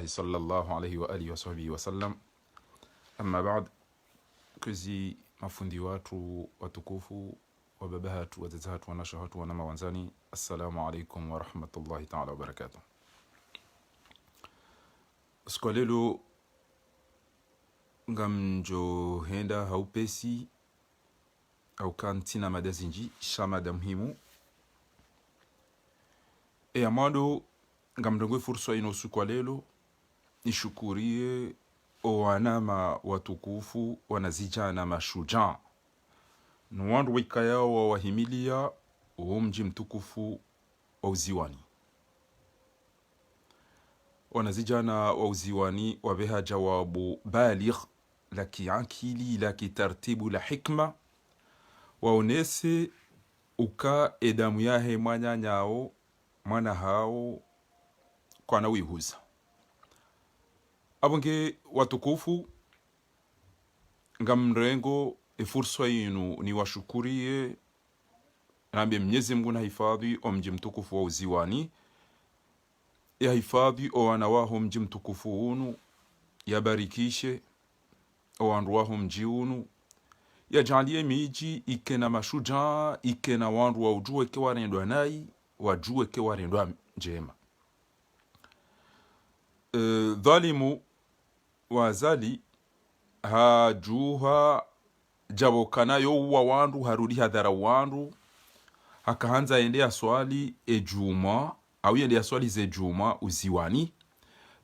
الله صلى الله عليه وآله وصحبه وسلم. Amma baad, kuzi mafundi watu watukufu, wababahatu, wazazahatu, wanashahatu, wanama wanzani, assalamu alaikum wa rahmatullahi ta'ala wa barakatuh. Siku lelo ngamjo henda haupesi au kantina madazinji shamada muhimu amado ngamdongwe fursa ino siku lelo nishukurie wanama watukufu wanazijana mashujaa nuwandu wikayao wa wahimilia mji mtukufu wa Uziwani. Wanazijana wa Uziwani wabeha jawabu baligh la kiakili la kitartibu la hikma waonese uka edamu yahe mwanya nyao mwana hao kwa na wihuza. Abonge watukufu ngamrengo fursa yinu ni washukurie nambe Mwenyezi Mungu na hifadhi mji mtukufu wa Uziwani, ya hifadhi wanawaho mji mtukufu unu, yabarikishe wanduwaho mji unu, yajalie miji ikena mashujaa, ikena wandu wa ujue ke warendwa nai, wajue ke warendwa njema. Dhalimu wazali hajuha jabokana yo uwa wandu harudi hadhara wandu hakahanza endea swali ejuma au endea swali ze juma Uziwani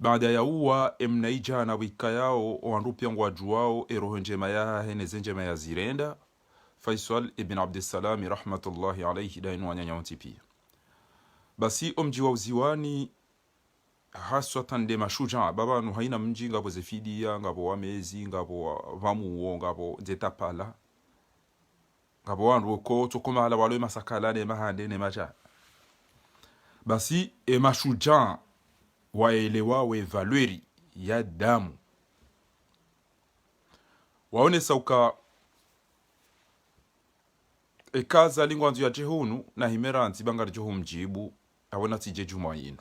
baada ya uwa emnaija na wika yao wandu piangu wajuao eroho njema ya heneze njema ya zirenda Faisal ibn Abdissalami rahmatullahi alayhi dainu wanyanya wantipia. Basi mji wa Uziwani haswa tande mashujaa baba nu haina mji ngabo zefidia ngabo wamezi ngabo vamuo ngabo zetapala ngabo wandu ko tokoma la walo masakala ne mahande ne maja. Basi mashujaa waelewa we valeri ya damu waone sauka kaza lingwanzu ya jehunu na himera ntibanga johu mjibu awona tije juma yinu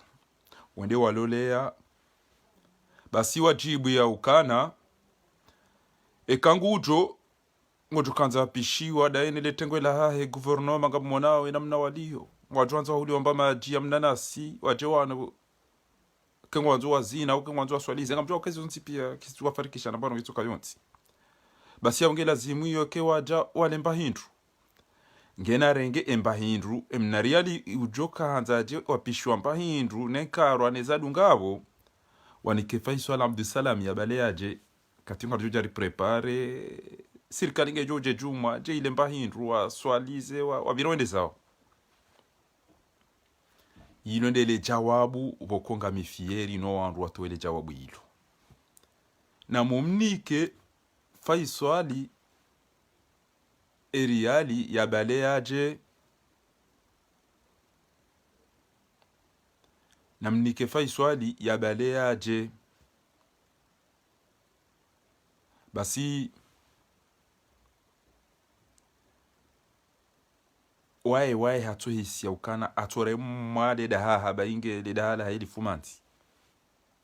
wende walolea. Basi wajibu ya ukana kangujo ngojo kanza pishiwa daene letengwe la hahe guvernoma ngabu mwanao inamna walio wajuanza huli wamba maji ya mnanasi wajewana kengwanzo wazina au kengwanzo waswalize ngamjua kezi unti pia kisi wafarikisha na bano kituka yonti. Basi ya unge lazimu iyo ke waja wale mbahindu ngena renge embahindru emnariali ujoka hanzaje wapishwa mbahindru nenkarwa nezadu ngabo wanike Faisal Abdissalam ya baleaje katinga jojari prepare sirikali nge joje juma je ile mbahindru wa swalize wa bironde zao yino ndele jawabu bokonga mifieri no wandu watwele jawabu hilo na mumnike Faisali eriali ya baleaje na mnike Faisali ya baleaje. Basi wae hatu hisi ya ukana atore mwade daha haba inge le daha la hili fumanti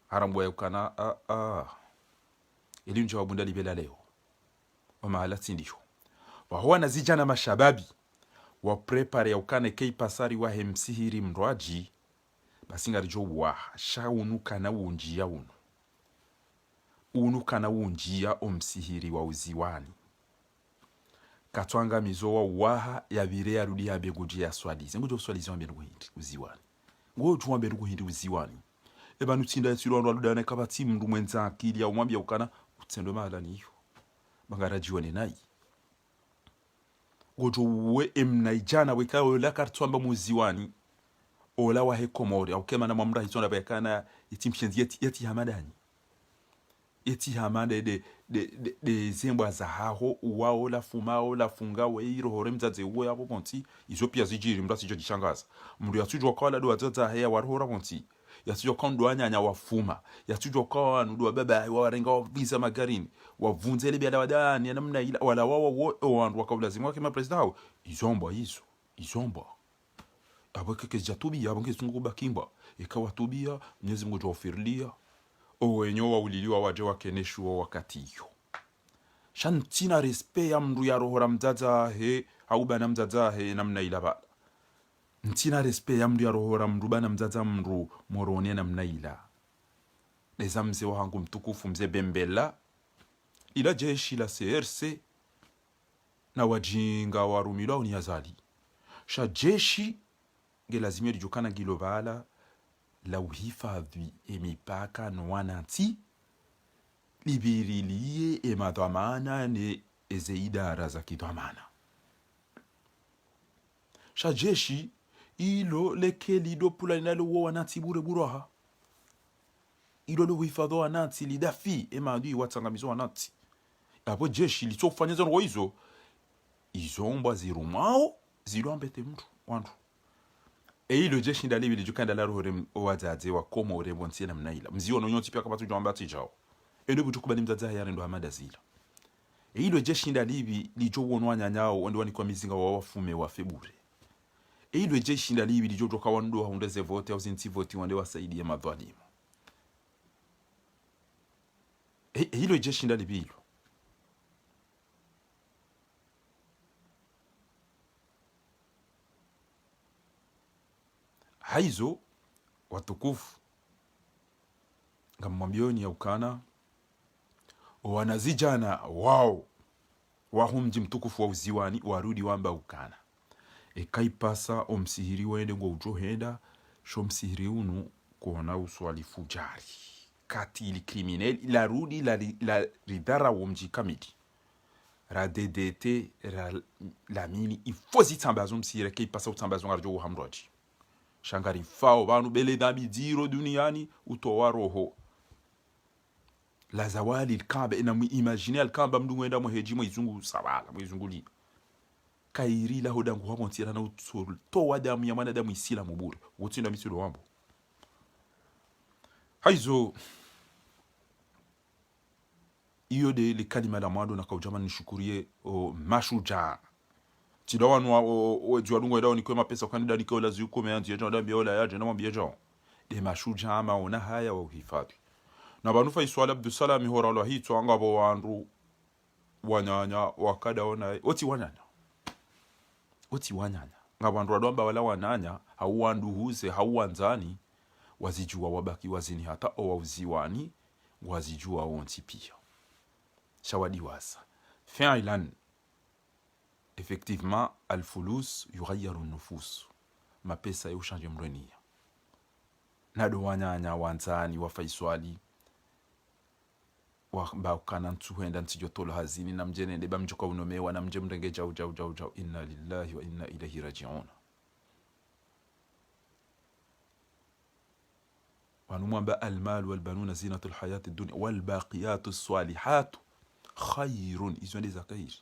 harambu ya ukana ili njawabu ndali bela leo wa mahalati ndiyo wahuwa na zijana mashababi wa prepare ya ukane kei pasari wa hemsihiri mrwaji. Basi ngarijo wa sha unuka na unjia unuka na unjia omsihiri wa Uziwani katwanga mizowa waha ya virea rudi ya beguji ya swalize ngujo swalize wa mbenu hindi Uziwani ngujo wa mbenu hindi Uziwani eba nutinda ya silu wa ludane kabati mndu mwenza akili ya umwambia ukana utendo mahala ni hiyo bangarajiwa ni nai gojo we emnaijana wekawe la kartuamba Muziwani ola wa hekomori au kema na mamra hitona bekana itimshenzi yeti hamadani yeti hamade de zembwa za haho uwao la fumao la funga we iro horemzaze uwe hapo ponti izo pia zijiri mrasi jo dishangaza mndu yatujwa kwa la do azaza haya warhora ponti yatujwa kwa ndo anyanya wafuma yatujwa kwa ndo baba warenga wa visa magarini wavunzele bia dawadani namna ila wala wao wandu wakabulazimu wake president hao izomba abake ke jatubia abake sungu bakimba ikawa tubia Mwenyezi Mungu jofirlia owenyo wauliliwa waje wakeneshuo wakati hiyo shantina respect ya mndu ya rohora mzaza he au bana mzaza he namna ila ntina respect ya mndu ya rohora mndu bana mzaza mndu morone namna ila leza mzee wangu mtukufu mzee Bembela ila jeshi la CRC na wajinga warumilwa uniazali sha jeshi gelazimia lijukana gilobala la uhifadhi emipaka nwananti libirilie emadhamana ne eze idara za kidhamana sha jeshi ilo leke lido pula linalo wo wananti bure buraha ilo lo uhifadhi wananti lidafi emadui watangamizo wananti apo jeshi litofanyeza ngo izo mbwa zirumao ziloambete mtu wandu ilo jeshi ndalibi lijukanda la rohore owazaze wa komo orembo ntiena mnaila mzio no nyoti pia kabatu jamba tijao elo butukubali mzaza yare ndo hamada zila ilo jeshi ndalibi lijo wonwanya nyao ndo wanikwa mizinga wa wafume wa febure ilo jeshi ndalibi lijo toka wando haundeze vote au zinti vote wande wasaidie madhalimu ilo jeshi ndalibi ilo haizo watukufu ngamwambioni ya ukana wanazijana wao wahumji mtukufu wa uziwani warudi wamba ukana kaipasa omsihiri wende ngo ujohenda sho msihiri unu kuona uswali fujari kati ili kriminel la rudi la ridara womji kamili ra DDT la mini ifozi tambazo msihiri kaipasa utambazo ngarjo uhamroji shangari fao banu bele dami ziro duniani utowa roho la zawali alkaba ina imagine alkaba mdu wenda muheji mwizungu sabala mwizunguli kairi la hodangu wa montira na utsuru to wadamu ya mwanadamu isila mubure wotinda misulo wambo haizo iyo de le kalima la mwado na kaujama nishukurie mashuja tidawanu o jualungu edawo nikwe mapesa kandida nikwe la zuko meanzi yejo ndambia ola yaje na mwambia jean de mashuja maona haya wa uhifadhi na banufa iswala Abdussalam hora lo hito angabo wandu wanyanya wakada ona oti wanyanya ngabandu adomba wala wananya hauwandu huze hauwanzani wazijua wabaki wazini hata owauziwani wazijua onti pia shawadi wasa fi'lan effectivement al-fulus yughayyiru an-nufus mapesa yushanje mrenia nado wanyanya wanzani wafaiswali wa kana ntuhenda ntijotola hazini na mjene ndeba mjoka unomewa na mje mrenge jau inna lillahi wa inna ilaihi raji'un wanumwamba almal walbanuna zinatul hayati dunya wal baqiyatus salihatu khairun izwende zakair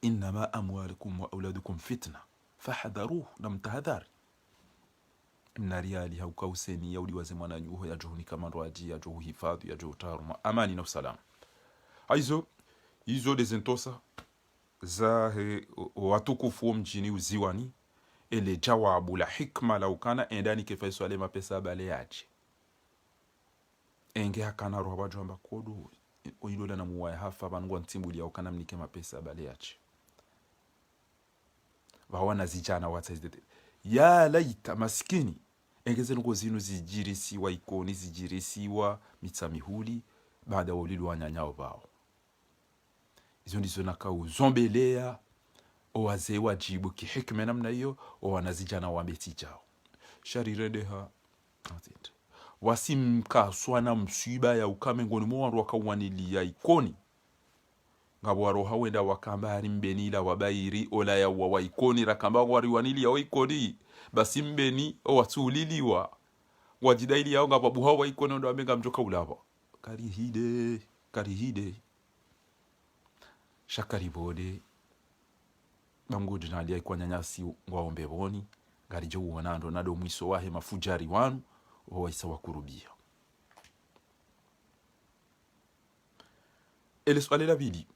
inma amwalukum wa auladukum fitna fahadharuhu namtahadhari mnariali haukauseni yaudi waze mwana nyuho ya johuni kama roaji ya johu hifadhi ya johu taruma amani na usalama hizo dezentosa za watukufu mjini uziwani ele jawabu la hikma la ukana endani kefaiso ale mapesa bale yaje enge hakana roha wajomba kodo oilola na muwaya hafa bangu ntimbuli ya ukana mnike mapesa bale yaje wawana zijana watazidete ya laita maskini engeze nuko zinu zijirisiwa ikoni zijirisiwa mitsamihuli baada wolilu wanyanyao bao izo ndizo nakau zombelea owaze wajibu kihikme namna hiyo owanazijana wambetijao shariredeha wasimkaswana msiba ya ukame ngoni mwandu wakawanilia ikoni ngabo waroha wenda wakambari mbenila wabairi ola ya waikoni rakamba wariwanili ya ikoni basi mbeni owatuliliwa wajidaili yao ngabo buha waikoni ndo amenga mjoka ulaba karihide shakaribode bangudi nalia kwa nyanyasi ngwaombe boni ngarijo uonando nado mwiso wahe mafujari wanu owaisa wakurubia swali la bili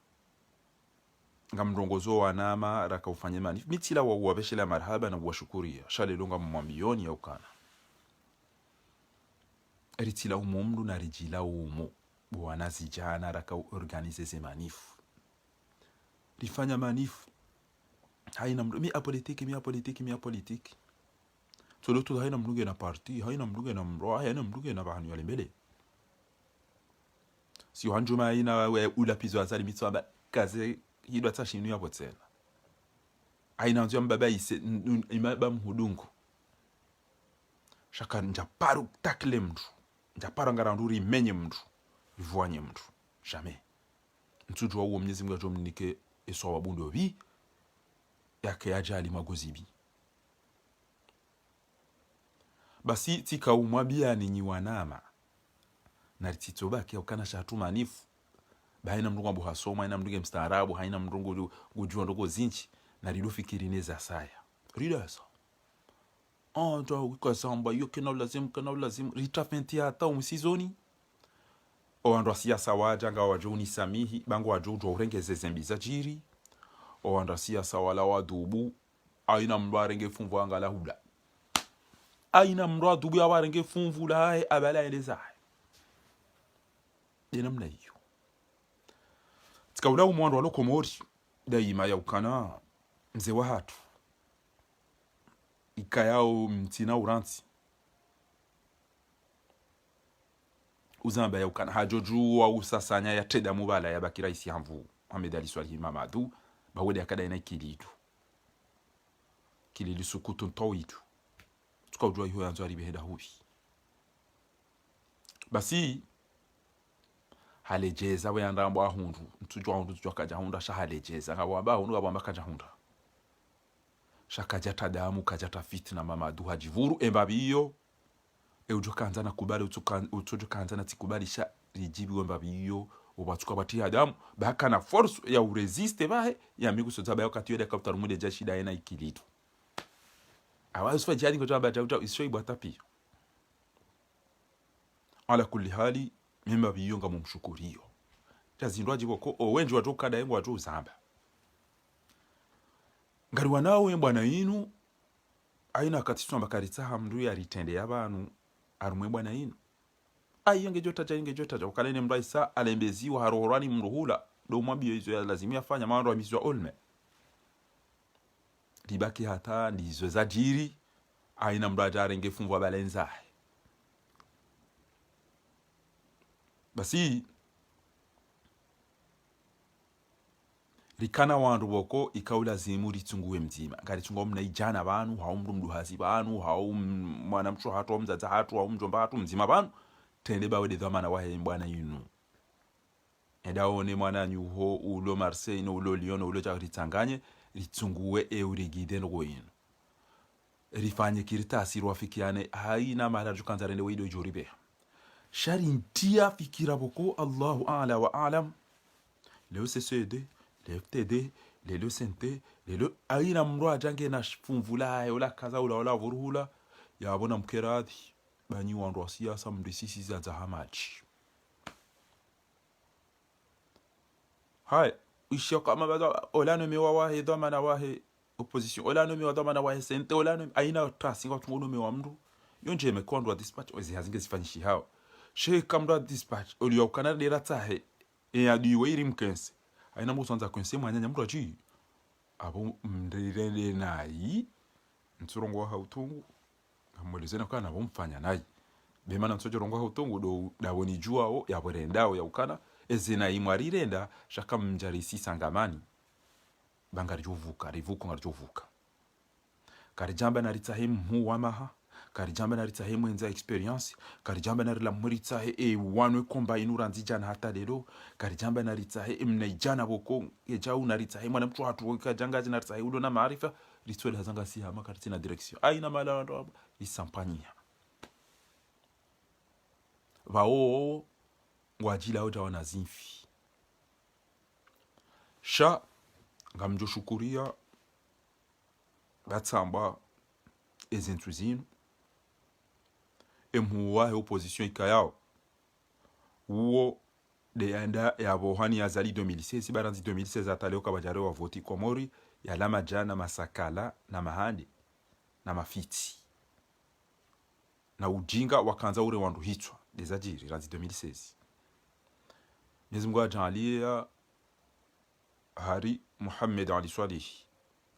ngamrongozo wa nama raka ufanye mani mitila wa uwabeshela marhaba na uwashukuria shale longa mwambioni ya ukana ritila umumdu na rijila umu bwana zijana raka organize ze manifu rifanya manifu haina mdu mi apolitiki toloto haina mduge na parti haina mduge na mro haina mduge na bahanu yale mbele si wanjuma haina we ula pizo azali mitso kaze hidwa tashinu ya botsela haina nzio mbaba ise imaba mhudungu shaka njaparu takle mdu njaparu ngaranduri menye mdu ivuanye mdu jamais mtuju wa uo Mwenyezi Mungu ajomnike eswa wabundo bi yake ajali magozibi basi tika umwabia ni nyiwanama na titoba kia ukana shatu manifu baina mndungu abu hasoma ina mndungu mstaarabu haina mndungu gujua ndogo zinchi na rido fikiri neza saya ridasa ndo ukasamba yoke na lazim ritafenti hata umsizoni o ando siasa wajanga wajoni samihi bango wajojo urengeze zembiza jiri o ando siasa wala wadubu aina mbarenge fumvu angala hula aina mradubu abarenge fumvu la abala eleza namna hiyo tikaula umwando walo komori daima ya ukana mzee wa hatu ikayao mtina uranti uzamba ya ukana hajoju wa usasanya ya teda mubala ya bakira isi hamvu Ahmed Ali Swalihi Mamadou bawede akada ina kilidu sukutu ntowidu tukaujua hiyo yanzo alibeheda hubi basi halejeza we andambo ahundu ntujwa kaja hunda shahalejeza ngabamba ahundu ngabamba kaja hunda shakaja tadamu kaja tafitna Mamadou hajivuru embabiyo ujo kanza na kubali utojo kanza na tikubali sha rijibi embabiyo ubatuka bati adamu baka na force ya uresiste bahe ya migu sozaba yo katiyo de kaptar mude jashida ena ikilitu awazi fa jadi ngoja bata isoi batapi ala kulli hali mimba biyonga mumshukuriyo tazindwaji boko owenji watoka da yengo watu uzamba ngari wanawe bwana yinu aina katiswa mbakaritsa hamndu ya ritende y'abantu arumwe bwana yinu ayenge jota ukalene mbaisa alembeziwa harohorani mruhula do mwabio hizo ya lazima yafanya maando amizwa olme libaki hata ndizo zajiri aina mbaja renge fumwa balenza basi rikana wandu boko ikaula zimu ritunguwe mzima ngari tungo mna ijana bantu hao mndu hazi bantu hao mwana mtu hatu mzaza hatu hao mjomba hatu mzima bantu tende bawe de dhamana wahe bwana yinu edaone mwana nyuho ulo Marseille no ulo Lyon ulo charitanganye ritunguwe eurigide no yinu rifanye kiritasi rwafikiane haina mara jukanza rende wido joribe shari ntia fikira boko Allahu a'la wa a'lam leo CCD le FTD le LCNT le aina mro ajange na fumvula yola kaza ula vuruhula yabona mkeradi banyi wandu siasa mdisisi za hamachi hai ishio kama bado olano mewa wahe dhamana wahe opposition olano mewa dhamana wahe sente olano aina trasi watu ngono mewa mndu yonje mekondwa dispatch ozi hazinge zifanyishi hao she kamra dispatch olio kanada dera tahe e adiwe iri mkense aina musanza kwense mwanya mtu achi abo mndirende nayi ntsurongo ha utungu amwelezena kana bomfanya nayi bemana ntsojorongo ha utungu do dawoni juao yaborendao ya ukana ezina imwarirenda shaka mjarisi sangamani bangari jovuka rivuko ngarjovuka karijamba na ritahemu huwamaha karijamba na ritahemu enza experience karijamba na rila muritsahe e wanwe komba inuranzi jana hata lero karijamba na ritsahe mnaijana boko ejau na ritsahe mwana mtu hatu kajangaji na ritsahe ulo na maarifa ritwele hazanga si hama karitina direction aina mala ndo isampania vao wajila oja wana zinfi sha ngamjo shukuria batsamba ezentuzinu emhuwa opposition ikayao uo de anda ya bohani ya zali 2016 baranzi 2016 ataleo kabajare wa voti komori ya lama jana masakala na mahandi na mafiti na ujinga wakanza ure wandu hitwa des ajiri razi 2016 Mwenyezi Mungu ajalia hari Muhammad Ali Swalih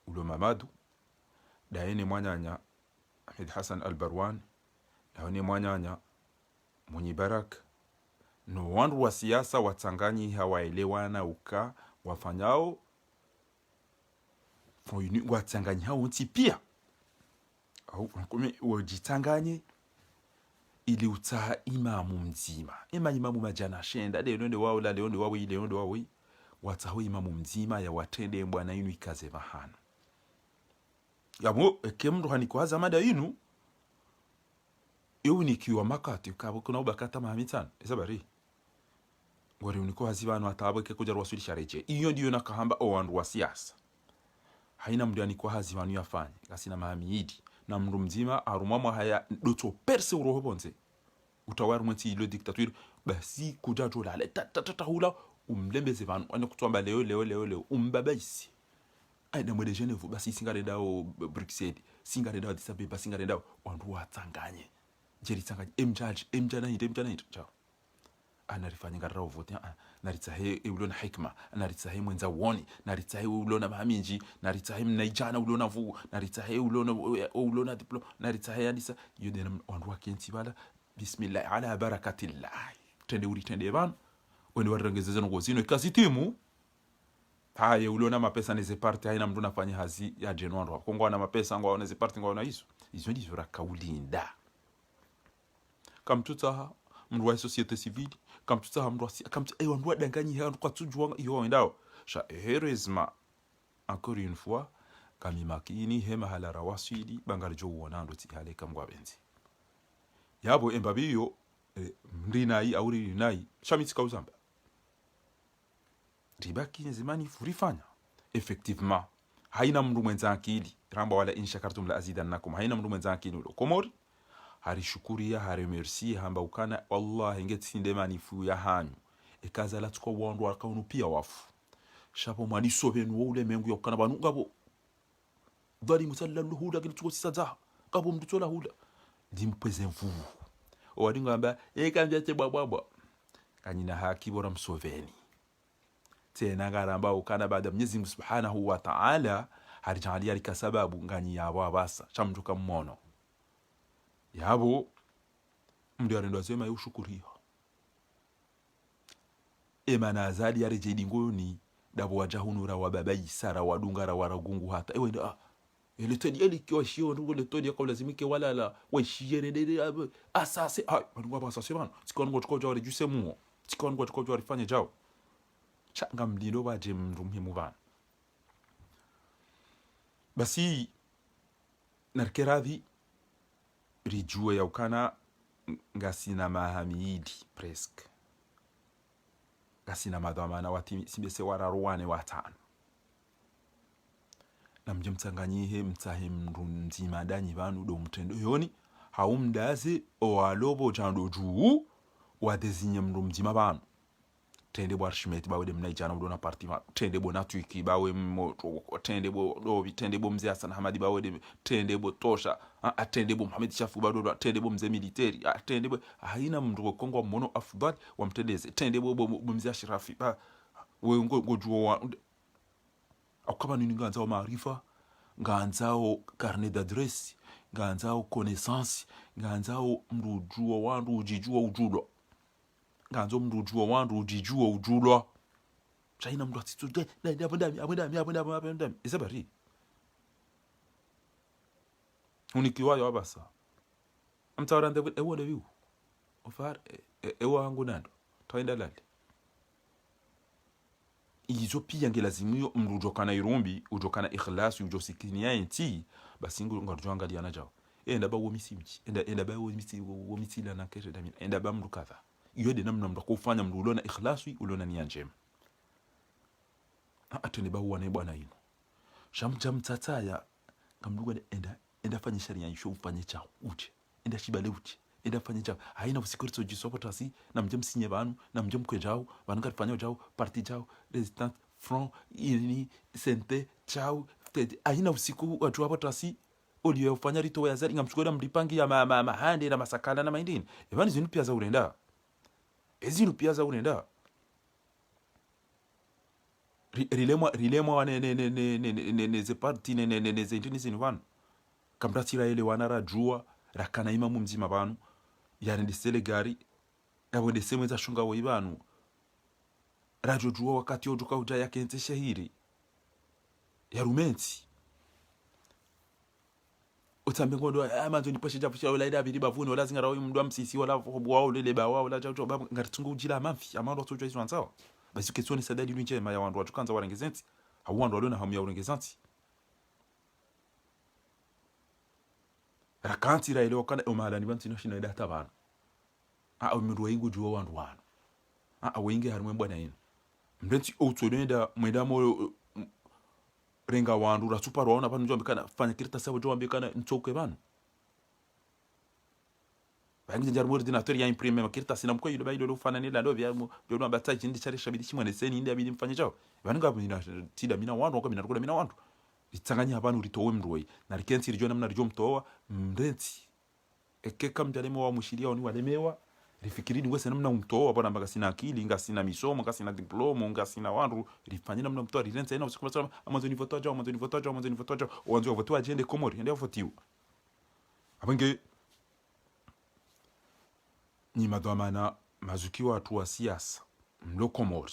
ulo mamadu daene mwanyanya Ahmed Hassan Al-Barwan daene mwanyanya Mwenye Barak no wandu wa siasa watanganyi hawaelewana uka wafanyao watanganyi hao nti pia au kume wajitanganye ili utaha imamu mzima imamu majana shenda leonde wao la leonde wao wataho imamu mzima ya watende mbwana inu ikaze mahana yamo ekemdo hanikwaza mada inu yo nikiwa makati ukabo kuna ubakata mahamitana esabari ngori uniko hazibano atabo ke kuja rwasulisha reje iyo ndiyo nakahamba owandu wa siasa haina mndu anikwa hazibano yafanye gasina mahamidi na mndu mzima arumama haya doto perse urohobonze utawari mwenti ilo diktature basi kuja jola le tata hula umlembeze vanu ane kutwamba leo umbabaisi aida mwede Geneve basi singarenda o Bruxelles singarenda o Addis Abeba singarenda wandu watanganye jeri tanganye emjana hinde chao anarifanya ngarao vote naritsahe ulona hikma naritsahe mwenza woni naritsahe ulona maminji naritsahe mnaijana ulona vu naritsahe ulona diploma naritsahe andisa yodena wandu wakenti bala bismillah ala barakatillah tende ban wende warengezeza ngozino ikazitimu haye ulona mapesa neze parti haina mtu nafanya hazi ya jenwando kongo na mapesa ngo neze parti ngo na hizo ndizo rakaulinda kamtuta mndu wa societe civile kamtuta mndu kamtu wandu wadanganyi handu kwa tujwa iyo ndao sha heureusement encore une fois kami makini hema hala rawasili bangal jo wonando ti hale kamgwa benzi yabo embabiyo ndinai auri nai shamitska uzamba ribaki nzimani furifanya effectivement haina mndu mwenza akili ramba wala in shakartum la azidannakum haina mndu mwenza akili ulo komori hari shukuria hari merci hamba ukana wallahi ngetsinde manifu ya hanyu ekazala tuko wandu akaunu pia wafu shapo mani sobenu ule mengu yokana banu ngabo dali musallallahu huda kilituko sisaza kabo mndu tola huda dimpeze mvu wadinga amba ekambya te bwabwa kanyina haki bora msoveni tena garamba ukana baada Mwenyezi Mungu Subhanahu wa Ta'ala harijalia lika sababu ngani yabo abasa chamtuka mmono yabo mndu arendo asema yushukuria emana zadi yarejedi ngoni dabo wajahunura wa baba Isara wadungara waragungu hata ewenda ile todi ele kiwa shio ndugo le todi kwa lazimike wala la we shiere de asase bangu ba asase bana sikongo tko jawari jusemu sikongo tko jawari fanye jao changa mlindo baje mndu muhimu bana basi narkeradhi rijue ya ukana ngasina mahamidi presque ngasina madhamana wati simbese wararuwane watano na mje mtanganyihe mtahe mndu mzima danyi banu do mtendo yoni haumdaze owalobo jando juu wadezinye mndu mzima banu tende bo Archimete bawe de mnaijana udona parti ma tende bo Natuiki bawe moto tende bo dobi tende bo mzee Hassan Hamadi bawe de tende bo Tosha atende bo Mohamed Shafu bawe tende bo mzee military atende bo haina mndu Kongo mono afdal wa mtendeze tende bo mzee Shirafi we ngojuo wa akaba nini nganza maarifa nganza carnet d'adresse nganza connaissance nganza mndu juo wandu ujijua ujulo nganzo mndu ujua wandu ujijua ujulwa chaina mndu atitude na abundami isabari unikiwayo abasa amtawarande ewo de viu ofar ewo hangu nando toenda lale izo pia ngelazimio mndu ujokana irumbi ujokana ikhlas ujosikiniya enti basi ngorjo angalia na jao enda ba womisimji enda ba womisila na kesho damina enda ba mndu kadha yode namna mndu kufanya mndu ulona ikhlasi ulona nia njema atende ba huwa bwana yino shamjam tataya kamduga enda fanya sharia yisho ufanye chao uje enda shibale uje enda fanya chao haina usikurito jisopotasi na mjem sinye banu na mjem kwejao banu kafanya jao parti jao resistance front ini sente chao haina usiku watu hapo tasi olio ufanya rito ya zari ngamchukua mlipangi ya mahande na masakala na mahindini evani zinu pia za urenda ezinu pia za unenda rilema wane ne ze parti ne ze intini zinu vanu kamratira ile wana rajua rakana imamu mzima vanu yarendesele gari yabo ndeseme za shunga wo ibanu rajojua wakati ojuka uja yakenze shahiri ya rumensi utambe ngondo amanzo nipashe japusha wala ida biri bavuni wala zingara oyu mndu amsisi wala bwa lele bawa wala jajo baba ngaritungu ujila mafi amando tojo izo anzawa basi kesoni sadali lunje ma ya wandu watukanza warengezenti hawandu walona hamu ya urengezenti rakanti ra ile wakana umala ni bantu noshina ida tabana mndu wengu juwa wandu wanu wenge harumwe bwana ino mndenti outolenda mwenda mo renga wandu ratupa rwaona pano njombe kana fanya kirita sabo njombe kana ntoke banu bangi njar ordinateur ya imprime makirita sina mko yilo bayilo fana ni la ndo bya byo bataji chindi chari shabidi chimwe seni indi abidi mfanye chao bananga mina tida mina wandu ko mina rukula mina wandu litanganya abantu ritowe mroi na rikensi rijo namna rijo mtoa mndenti ekeka mjalemo wa mushiria oni walemewa rifikiri ngwese namna mtoa bwana mbaga sina akili nga sina misomo nga sina diploma nga sina wandu rifanyina namna mtoa rirenza ina usiku masala amazoni votoja wanzo votoa agende komori ndio votiwa abenge ni madhamana mazuki watu wa siasa mlo komori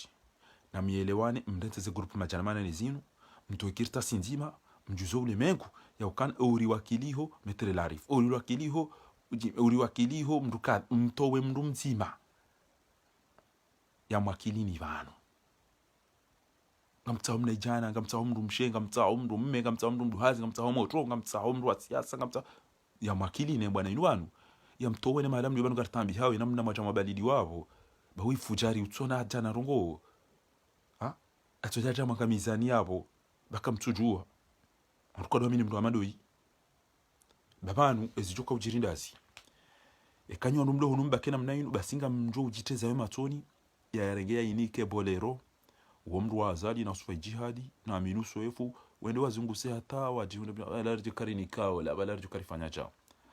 na mielewane mndete ze grupu majanamana ni zinu mtokirta sinzima mjuzo ulemengu ya ukana uriwakiliho metere larif uriwakiliho mduka mtowe mndu mzima ya mwakilini vano ngamtsaho mna ijana ngamtsaho mndu mshenga ngamtsaho mndu mme ngamtsaho mndu hazi ngamtsaho motro ngamtsaho mndu wa siasa ngamtsaho ya mwakilini bwana inu wanu ya mtowe ne malamu yobanu gartambi hawe namna majama balidi wavo bawi fujari utsona jana rongo atojaja makamizani yabo bakamtsujua arukado mini mndu amadoi babanu ezijoka ujirindazi ekanyo numlo hunumba kena mnainu basinga mnjo ujiteza wema toni ya yarengea inike bolero uwo mndu wa azali na usufa jihadi na aminu soefu wende wazunguse hata wajihunde alarji karinika wala alarji karifanya chao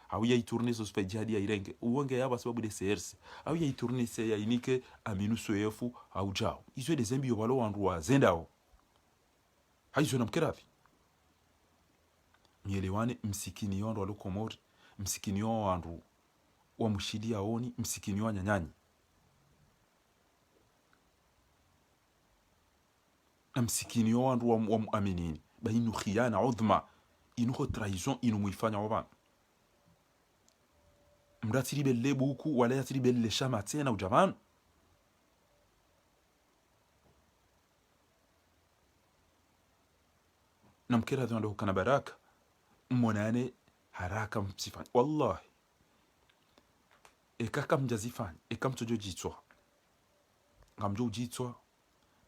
au ya itourne so usufa jihadi ya irenge uwenge yaba sababu de serse au ya itourne se ya inike aminu soefu au jao izo de zembi yobalo wandu wa zendao haizo na mkerafi mielewane msikini yondo wa lukomori msikini yondo wandu wa mshidi aoni msikini wa nyanyanyi na msikini yondo wandu wa muaminini ba inu khiyana udhma inu trahison inu muifanya wabana mratiri belle buku wala yatiri belle shama tena ujamanu na mkera dhando kana baraka mmonane haraka msifani wallahi ekaka mjazifani ekamtojo jitswa ngamjo jitswa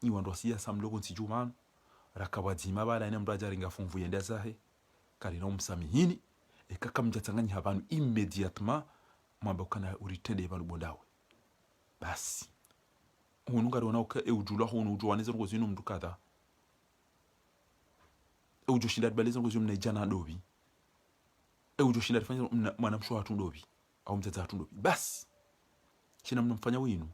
ni wandu siasa mlogo nsijumanu rakabadzima bala ine mraja ringa funvu yenda zahe kali no msamihini ekaka mjatanganya habanu immediatement mwamba kana uritende balu bondawe basi hunu ngari wana uka ujula hunu ujuwaneze ngo zinu mdukada ujo shinda baleza ngo zinu jana dobi ujo shinda fanya mwana mshwa watu dobi au mtata watu dobi basi kina mnamfanya winu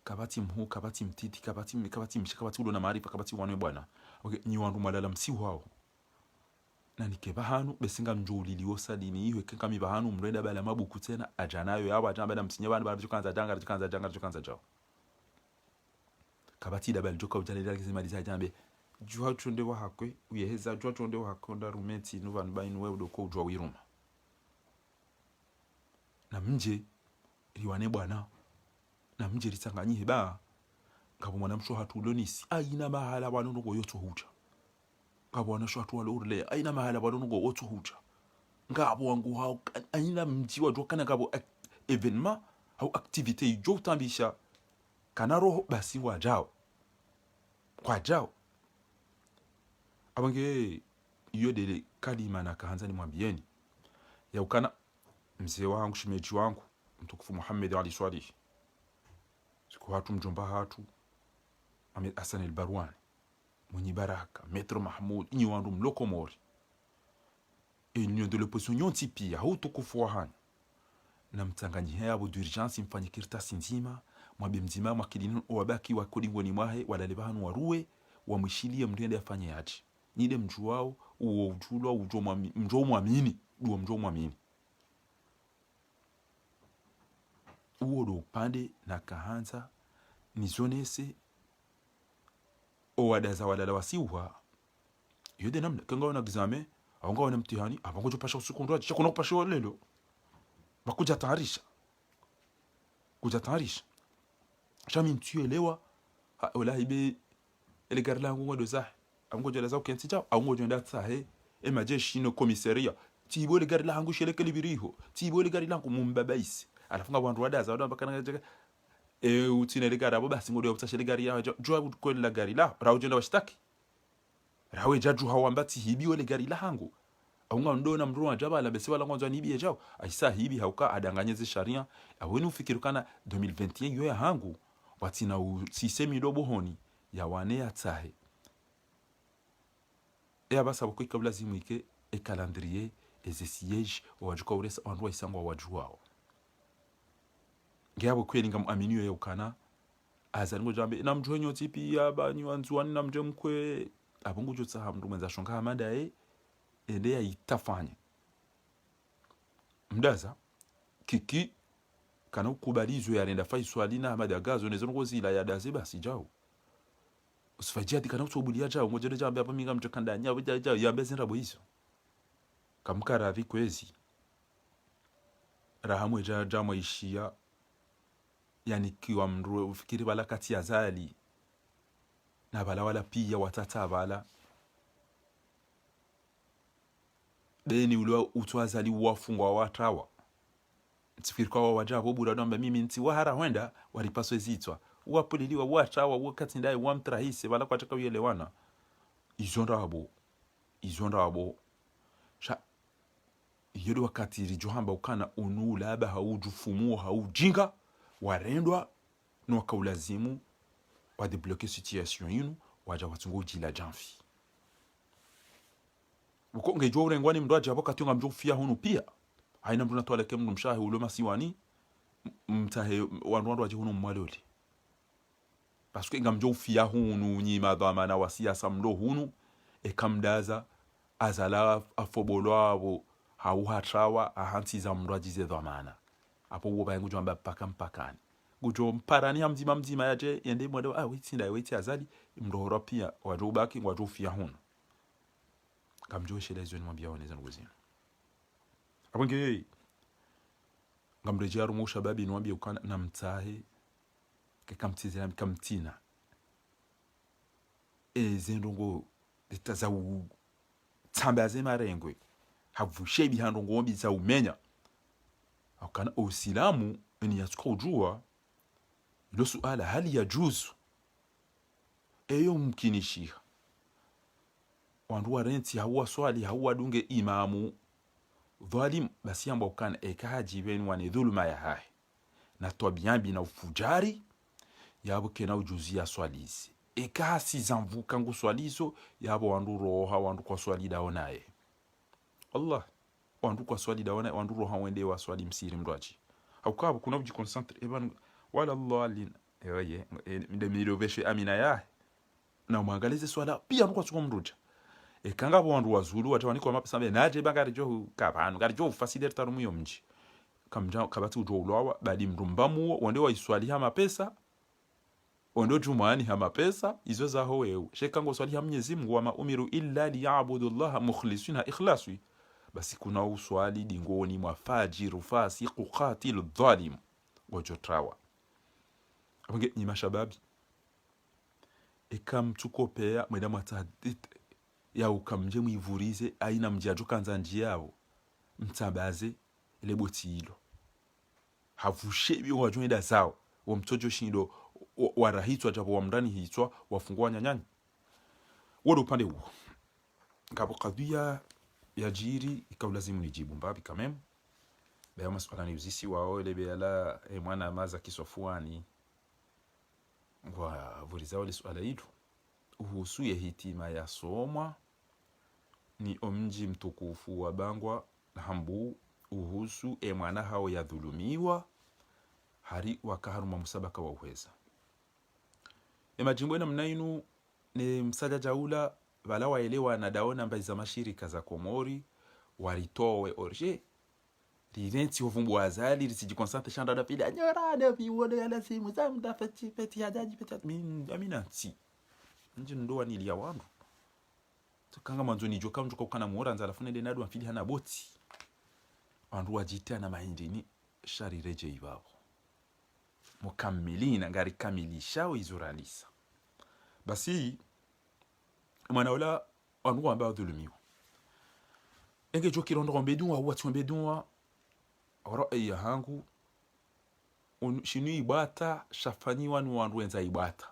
kabati mhu kabati mtiti kabati mshikabati ulo na maarifa kabati wanwe bwana okay ni wandu malala msi wao na nikebahanu besinga njuli liwosa dini iwe kama bahanu mrenda bala mabuku tena ajanayo yabo ajana bala msinya bana bala tukanza janga jao kabati da bala joka ujale dala kizima disa jambe jua chonde wa hakwe uyeheza jua chonde wa hakonda rumenti nuva nbainu wewe doko ujwa wiruma na mje liwane bwana na mje litanganyihe ba ngabo mwana msho hatu lonisi aina mahala bwana ngo yoto huja ngabo wana shwa tu walorle aina mahala bwana ngo woto huja ngabo wangu hao aina mji wa dokana ngabo evenement au activité jo tambisha kana roho basi wajao kwa jao abange iyo dele kalima na kaanza ni mwambieni ya ukana mzee wangu shimeji wangu mtukufu Muhammad Ali Swalih siku hatu mjomba hatu Ahmed Hassan al-Barwani mwenye baraka Maître Mahmoud inyi wandu mlokomori union de l'opposition tipi ya utukufu wa hana na mtanganyi habo d'urgence mfanye kirta sinzima mwabe mzima mwakilini wabaki wakodingoni mwahe walalebanu waruwe wamwishilie mndende afanye aje nide mju wao uo ujulwa mjo mwamini duo mjo mwamini uo do upande na kahanza nizonese owadaza walala wasiwa yode namna kanga wana examen aunga wana mtihani abangojo pasha usukundoaji chakuna kupasha lelo bakuja taharisha shami mtuelewa wala ibe ele garla ngo do za angojo la za ukenti cha angojo nda tsahe e majeshi no komisaria tibo le garla hangu shele kelibiriho tibo le garla ngo mumbabaisi alafunga bantu wadaza wada bakana utine le garabo basi ngodo yoptsha le gari ya jwa ko la gari la rawjenda washtaki rawe jaju hawambati hibiwe le gari la hangu aunga ndona mru ajaba la bese wala ngonzo nibi ejao aisa hibi hauka adanganyeze sharia aweni ufikirukana 2021 yo ya hangu watina usisemi dobo honi ya wane ya tsahe basa bako kabla zimike e calendrier et siège wajuka uresa wandu isangwa wajuwao ngiyabo kweli ngam aminiyo ya ukana azango jambe namjwenyo tipi ya banyu nzuani namjemkwe abungu jotsa hamdu mwenza shonka hamada ende ya itafanya mdaza kiki kana ukubalizwe yarenda faiswali na madagazo nezo ngozi la yadaze basi jao usifajia dikana utsobulia jao ngojere jambe apa minga mchokandanya jao yambe zinrabo hizo kamkara vikwezi rahamwe jamo ishia yani kiwa mru ufikiri bala kati ya zali na bala wala pia watata bala beni ulo utwazali wafungwa watawa tsifikiri kwa wajabo bura namba mimi nti wahara wenda walipaswe zitwa wapuliliwa watawa wakati ndai wamtrahise bala kwa taka yelewana izonda abo sha yodo wakati rijohamba ukana unula aba haujufumu haujinga warendwa no kaulazimu wa débloquer situation yinu waja watungo jila janfi uko ngejo urengwani mndo aje aboka tunga mjo fia hunu pia haina mndo natwala ke mndo mshahe ulo masiwani mtahe wandu aje hunu mwaloli parce que ngamjo fia hunu nyima dhamana wasiasa mndo hunu ekamdaza azala afobolwa abo hauhatrawa ahantiza mndo ajize dhamana apo wo bayengu jamba mpakani gujo mparani mzima yaje yende mwado witi azali mdohora pia wajo baki wajo fia hunu kamjo shela zoni mwambia waneza ngozina abonge ngamrejaru musha babi nwambia ukana na mtahe kekamtizira kamtina zendongo detaza u tambaze marengwe havushe bihandongo mbi za umenya akana usilamu ni yatuka ujua ilo suala hali ya juzu eyo mkinishiha wandu warenti hawa swali hawa dunge imamu dhalim basi yamba ukana ekaji benu wane dhuluma ya hai na tobiambi na ufujari yabo kena ujuzi ya swalizi ekasi zamvuka ngu swalizo yabo wandu roha wandu kwa swali daonaye Allah wandu kwa swali daonaye wandu roha wende wa swali msiri mdwaji haukabo kuna uji concentre eban wala Allah alin eye ndemiro veshe amina ya na umangalize swala pia kwa tsuko mruja kanga wandu wazulu watawani kwa mapasambe naje bangari jo kabanu ngari jo faciliter tarumu yomji kamja kabati ujo ulwa badi mrumbamu wande wa iswali hama pesa ondo jumani hama pesa izo za howe shekango swali hamnyezi Mungu wa umiru illa liya'budu Allah mukhlisina ikhlasi basi kuna uswali dingoni mwa fajiru fasiqu qatil dhalim gojo trawa abange ni mashababi ekam tukopea mweda matadit ya ukamje mwivurize aina mjajo kanza njiyao mtabaze ile botilo havushebi wajwenda sawa wa mtojo shindo warahitwa japo wa mndani hitwa wafungua nyanyanya wodo upande huo kapo kadhia ya jiri ikaulazimu nijibu mbabi kamem baya maswala ni uzisi wao ile bela mwana maza kisofuani wa vuriza wale swala hitu uhusu ya hitima ya soma ni omji mtukufu wa Bangwa Hambu uhusu mwana hao ya dhulumiwa hari wakaharuma musabaka wa uheza majimbo namna inu ni msaja jaula wala waelewa na daona mbai za mashirika za Komori walitowe orje rirenti ovumbu azali risijikonsante shanda da pida nyora da biwode ala simu zamda peti hajaji peti amina nti nje ndo wanilia wandu tukanga manzo ni joka mjuka ukana muora nzala funende nadu amfili hana boti wandu wajitia na mahindini shari reje ibabo mukamilina ngari kamilisha izuralisa basi mwana wala wandu wamba dhulumiwa enge joki rondo mbedunwa watu mbedunwa ra'ayi hangu shinu ibata shafaniwa ni wandu wenza ibata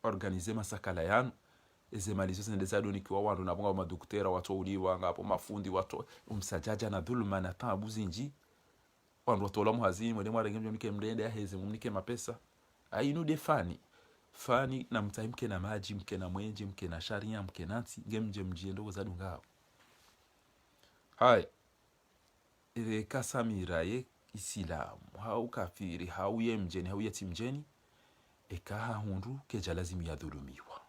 organize masakala yanu ezemalizo sendeza doni kwa wandu nabonga madoktera watu uliwa ngapo mafundi watu umsajaja na dhuluma na tabu zinji wandu watu lamu hazini mwede mwarenge mnike mrende ya heze mnike mapesa ainu de fani na mtaimke na maji mke na mwenje mke na sharia mke nati ngemje mjiendo za dungao hai ile kasamira ye isilamu hau kafiri hau ye mjeni hau yeti mjeni ekaha hundu keja lazimi ya dhulumiwa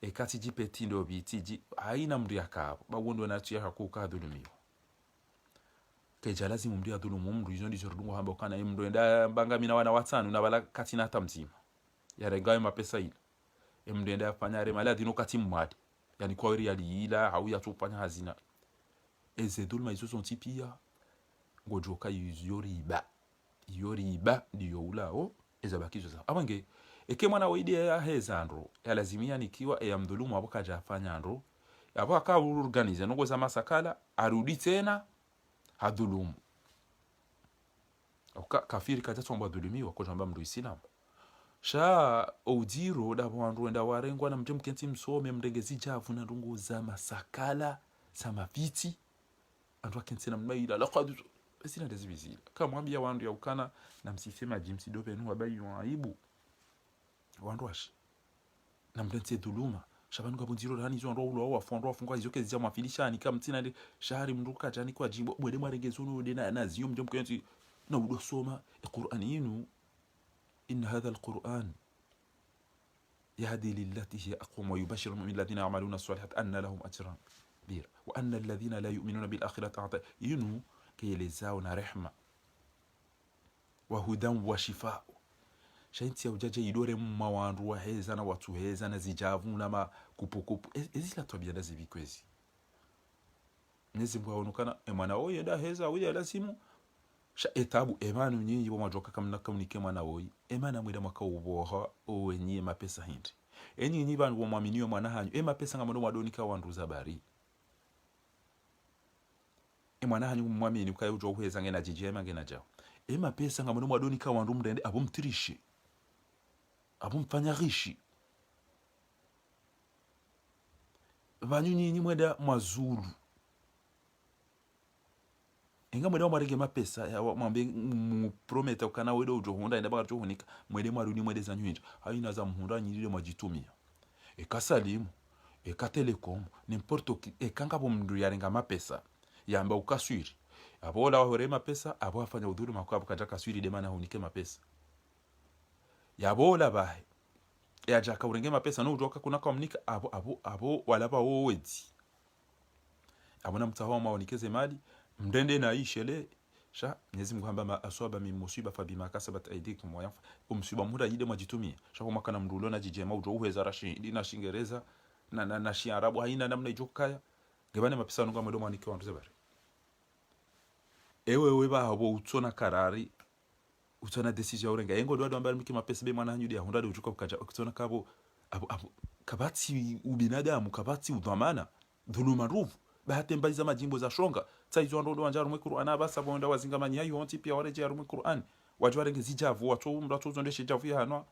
ekati jipeti ndo bitiji haina mri akabo bawondo na tuya hakuka dhulumiwa keja lazima mri adhulumu mri zondi zorudungu hamba kana mndo enda mbanga mina wana watanu na bala kati na tamzima ya rengayo mapesa ile mndo enda fanya remala dino kati mwadi yani kwa iri yaliila hau ya tupanya hazina eze dhuluma izo zonti pia ngojoka yoriba ndiyo ulao eza bakizo za abange eke mwana waidi ya heza ndro ya lazimia nikiwa ya mdhulumu hapo kaja afanya ndro hapo aka organize nongo za masakala arudi tena hadhulumu kafiri kaja tomba dhulumiwa kwa jamba mdu Islam sha odiro da wandu enda warengwa na mtu mkenti msome mregezi javu na ndungu za masakala za mapiti andu akenti na mmaila laqad sina dazibizila kama mwambia wandu ya ukana na msisema jimsi dobe nu wabayi aibu wandu ashi na mdente dhuluma shabanu kabunziro rani zo ndo ulo wa fondo afungwa izoke zija mafilishani kama mtina ndi shahari mnduka jani kwa jimbo mwede mwaregezo no de na ziyo mjom kenti na udo soma alquran yinu in hadha alquran يهدي للتي هي أقوم ويبشر المؤمنين الذين يعملون الصالحات أن لهم أجرا كبيرا وأن الذين لا يؤمنون بالآخرة أعطى ينو كي يلزاون رحمة وهدى وشفاء shainti ya ujaja idore mmawandu wa heza na watu heza na zijavu na makupukupu ezila tobia ndazi vikwezi Mwenyezi Mungu aonekana mwana oye enda heza uya lasimu sha etabu emanu nyinyi bo majoka kamna kamunike mwana oye emana mwida mwaka uboha owenye mapesa hindi enyi nyi bantu bomwaminiwe mwana hanyu mapesa ngamondo mwadonika wandu zabari mwana hanyu mwamini ukayo ujo heza ngena jijema ngena jao mapesa ngamondo mwadonika wandu mdende abumtirishi abumfanya rishi vanyu nyinyi mweda mwazulu inga mweda mwarege mapesa ya mwambe prometa ukana wedo ujo hunda enda baka hunika mwede mwaruni mwede zanyu hinja haina za mhunda nyirire mwajitumia ekasalimu ekatelekom n'importe qui ekanga bomndu yarenga mapesa yamba ukaswiri abola wahore mapesa abo afanya udhuru makwabo kaja kaswiri demana hunike mapesa yabola bahe yajaka urenge mapesa no ujoka kuna komunika abo walaba wowedi abona mtaho maonikeze mali mndende na ishele sha Mwenyezi Mungu hamba aswaba min musiba fa bima kasabat aydikum wa umsiba muda yide mwajitumia sha kwa kana mndulo na jijema ujo uheza rashi dina shingereza na shi arabu haina namna ijokaya gebane mapesa nunga mwedo mwanike wandu zebare ewe ba habo utona karari utona decision urenga yengo ndo ambali miki mapesa be mwana hanyudi ya hundade ujuka ukaja ukitona kabo abo kabati ubinadamu kabati udhamana dhuluma ruvu bahati mbali za majimbo za shonga tsaizo ndo wanjaru mu Qur'an basa bonda wazingamanya yayo onti pia wareje yaru mu Qur'an wajware ngezijavu watu mratu zondeshe javu hano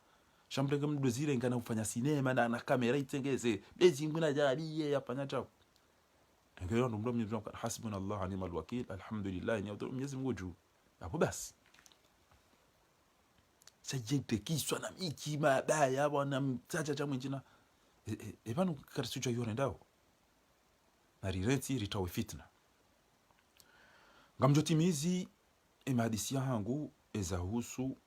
shambrenge mdozire ngana ufanya sinema na kamera itengeze bezi nguna jariye yapanya javu ngero ndo mdo Mwenyezi Mungu hasbunallahu wa ni'mal wakeel alhamdulillah ni Mwenyezi Mungu juu hapo basi sajete kiswa na miki mabaya bwana mtaja cha mwinjina ebanu karisuja yone ndao na rireti ritawe fitna ngamjotimizi Mahadisia hangu ezahusu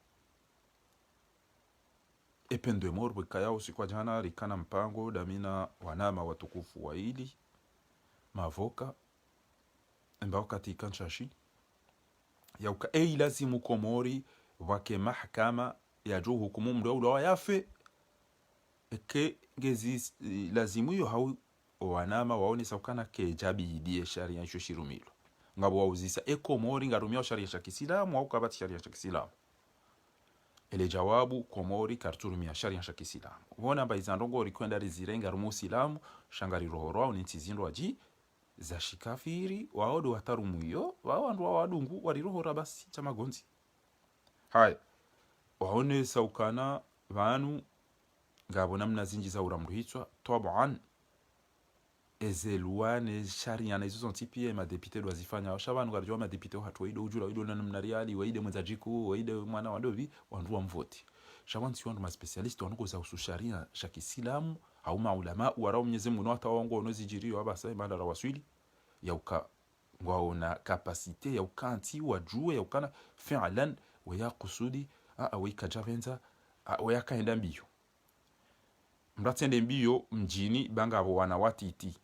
ependwe morwe kayao sikwa jana rikana mpango damina wanama watukufu waili mavoka mbao katika nshashi yauka lazimu komori wake mahakama ya juu hukumu mdo ula yafe eke ngezi lazimu yo hau wanama waone saukana ke jabi idie sharia isho shirumilo ngabo wauzisa komori ngarumia sharia ya Kiislamu au kabati sharia ya Kiislamu ele jawabu komori karturumia sharia ya Kiislamu wona baizandongo rikwenda rizirenga rumu Islamu shangari rohoro ni ntizindo aji za shikafiri waodo watarumuyo wawandu wawadungu walirohora basi chamagonzi hai waone saukana vanu ngabo namna zinji za uramruhitswa taban ezeluane sharia na izo ntipie ma député dwazifanya shabanu garjwa ma député hatu ido ujula ido na mnariali waide mwenzajiku waide mwana wa dovi wandu wa mvoti shabantu si wandu ma specialist wanduko za ususharia sha Kiislamu au maulama warao Mwenyezi Mungu hata waongo nozijirio abasa bandara waswili yauka ngwaona kapasite yauka anti wajue yaukana fi'lan waya kusudi awika javenza waya kaenda mbio mratende mbio mjini banga abo wana watiti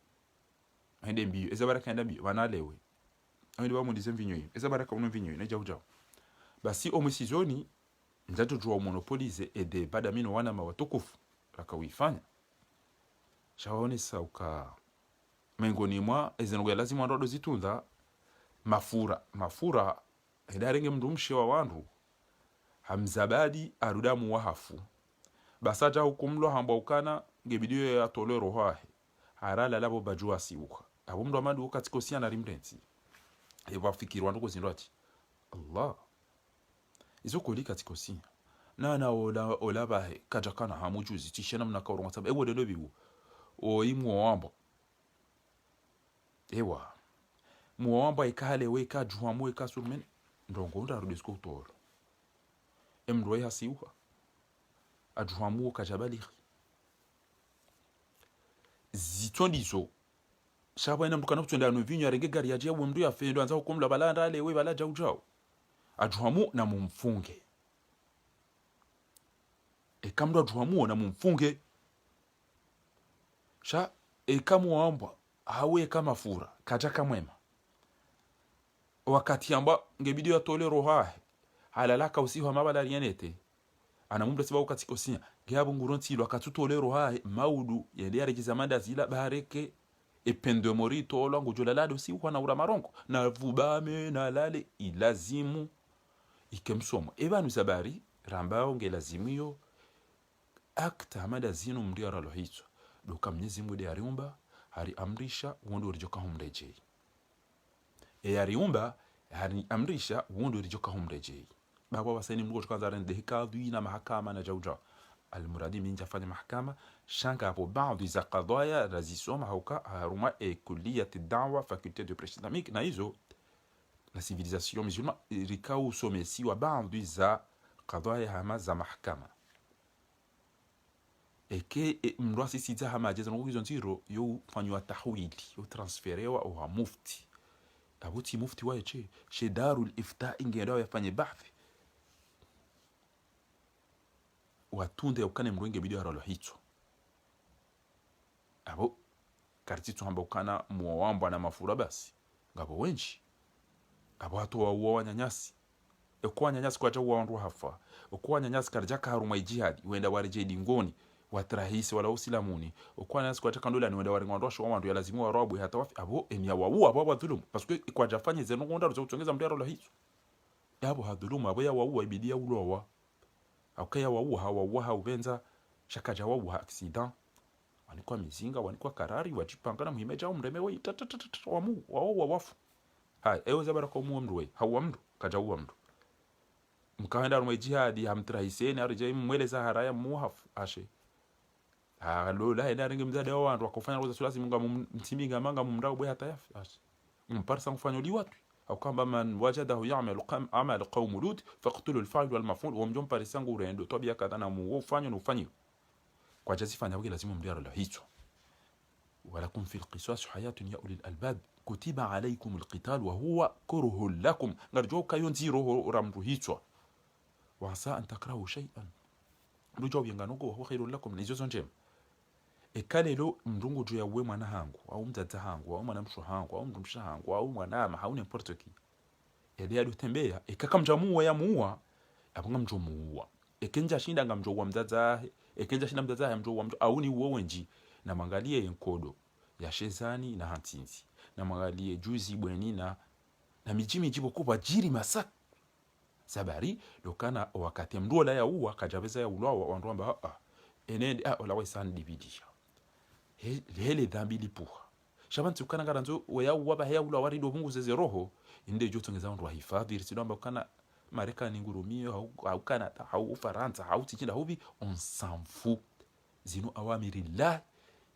ende mbio eza baraka enda mbio banalewe ende ba mundize mvinyo hiyo eza baraka uno mvinyo ne jauja basi omusizoni ndato jua monopolize ede badamino wana mawatukufu rakawifanya shaone sauka mengoni mwa ezenogya lazima ndo zitunda mafura edarenge mndu mshe wa wandu hamzabadi arudamu wahafu basaja hukumlo hamba ukana ngebidio ya tolero hahe harala labo bajua siuka abo mndu amadu ukatikosia na rimrenzi eba fikirwa ndo kozindwati Allah izo koli katikosia na ola bahe kajakana hamujuzi tishena mnakaurwa sababu ebo de biwu o imwo wambo ewa muomba ikale weka juhamu weka surmen ndongo ndarudisko tolo emdo ya siuha ajuhamu kajabali zitondizo shaba ina mtukana kutenda no vinyo arenge gari yaje wo mndu yafendo anza hukumla balanda ale we bala jaujao ajuhamu na mumfunge ekamdo ajuhamu na mumfunge sha ekamuomba hawe kama fura kajaka mwema wakati amba ngebidi atole roha halalaka usiho mabala rienete ana mumbe siba wakati kosia ngabo nguronti lo akatutole roha maudu yende arekiza manda zila bareke ependo morito lo ngojola lado si ukwana ura marongo na vubame na lale ilazimu ikemsomo ebanu sabari rambao ngelazimu akta mada zinu mdiara lo hicho doka Mwenyezi Mungu ariumba hari amrisha wondo urijoka humrejei ariumba hari amrisha wondo urijoka humrejei baba wasani mngo tukaanza rende hikadhi na mahakama na jauja almuradi minja fanya mahakama shanka hapo baadhi za qadaya razisoma hauka haruma kulliyat ad-da'wa faculté de presse islamique na hizo la civilisation musulmane rikau somesi wa baadhi za qadaya hama za mahakama eke mrwasi sita hama jeza nguzo ntiro yo fanywa tahwili yo transferewa au mufti abuti mufti wa che darul ifta ingenda yafanye bahthi watunde ukane mrwenge bidio haralo hicho abo kartitu hamba ukana muwamba na mafura basi ngabo wenji abo watu wa wanyanyasi ekwa nyanyasi kwa jawu wandu hafa ekwa nyanyasi karjaka haruma jihad wenda warije dingoni watrahisi wala usilamuni okwana nasi kwa takandola ni wenda waringwa shwa wandu ya lazimu warabu hata wafi abo emya wawu abo dhulum parce que kwa jafanye zeno ngonda zo kuchongeza mdaro la hizo yabo hadhulum abo ya wawu ibidia ulowa akaya wawu hawa hauvenza shakaja wawu accident wanikwa mizinga wanikwa karari wachipangana muhimeja umremewe wamu wafu hai ewe zabara kwa muamruwe hawa mdu kaja uwa mdu mkaenda rumwe jihadi hamtrahiseni arije mweleza haraya muhafu ashe halo la ina ringe mzade wa wandu wakufanya roza sulasi munga mtiminga manga mumrao bwe hata yafi mparsa mfanya liwatu au kamba man wajadahu ya'malu amal qawm lut faqtulu al-fa'il wal maf'ul wa mjom parisa ngurendo tobia kadana mu ufanya no ufanyo kwa jazi fanya bwe lazima mdiaro la hicho walakum fil qisas hayatun ya ulil albab kutiba alaykum alqital wa huwa kurhun lakum ngarjo kayonziro ramru hitwa wa asa an takrahu shay'an mrujo yenganogo wa huwa khairun lakum nizo zonjem ekalelo mndungu jo yawe mwana hangu au mtata hangu au mwana mshu hangu au mndumsha hangu au mwana ama haune n'importe qui yade adutembea ekakamjamuwa ya muwa abanga mjomuwa ekenja shinda ngamjo wa mzaza ekenja shinda mzaza ya mjo wa mjo au ni uwo wenji na mangalie yenkodo ya shezani na hantinzi na mangalie juzi bweni na mijimi jibo kuba jiri masak sabari lokana wakati mduo la ya uwa kajabeza ya ulawa wandu amba enende olawe san dibidisha hele dhambi lipuha shabantu kana garanzo waya uwa ba ya ulawa rido mungu zeze roho inde jotongeza wandu wa hifadhi risido amba kana Marekani ngurumio au Canada au Ufaransa au tikinda huvi on s'en fout zinu awamirillah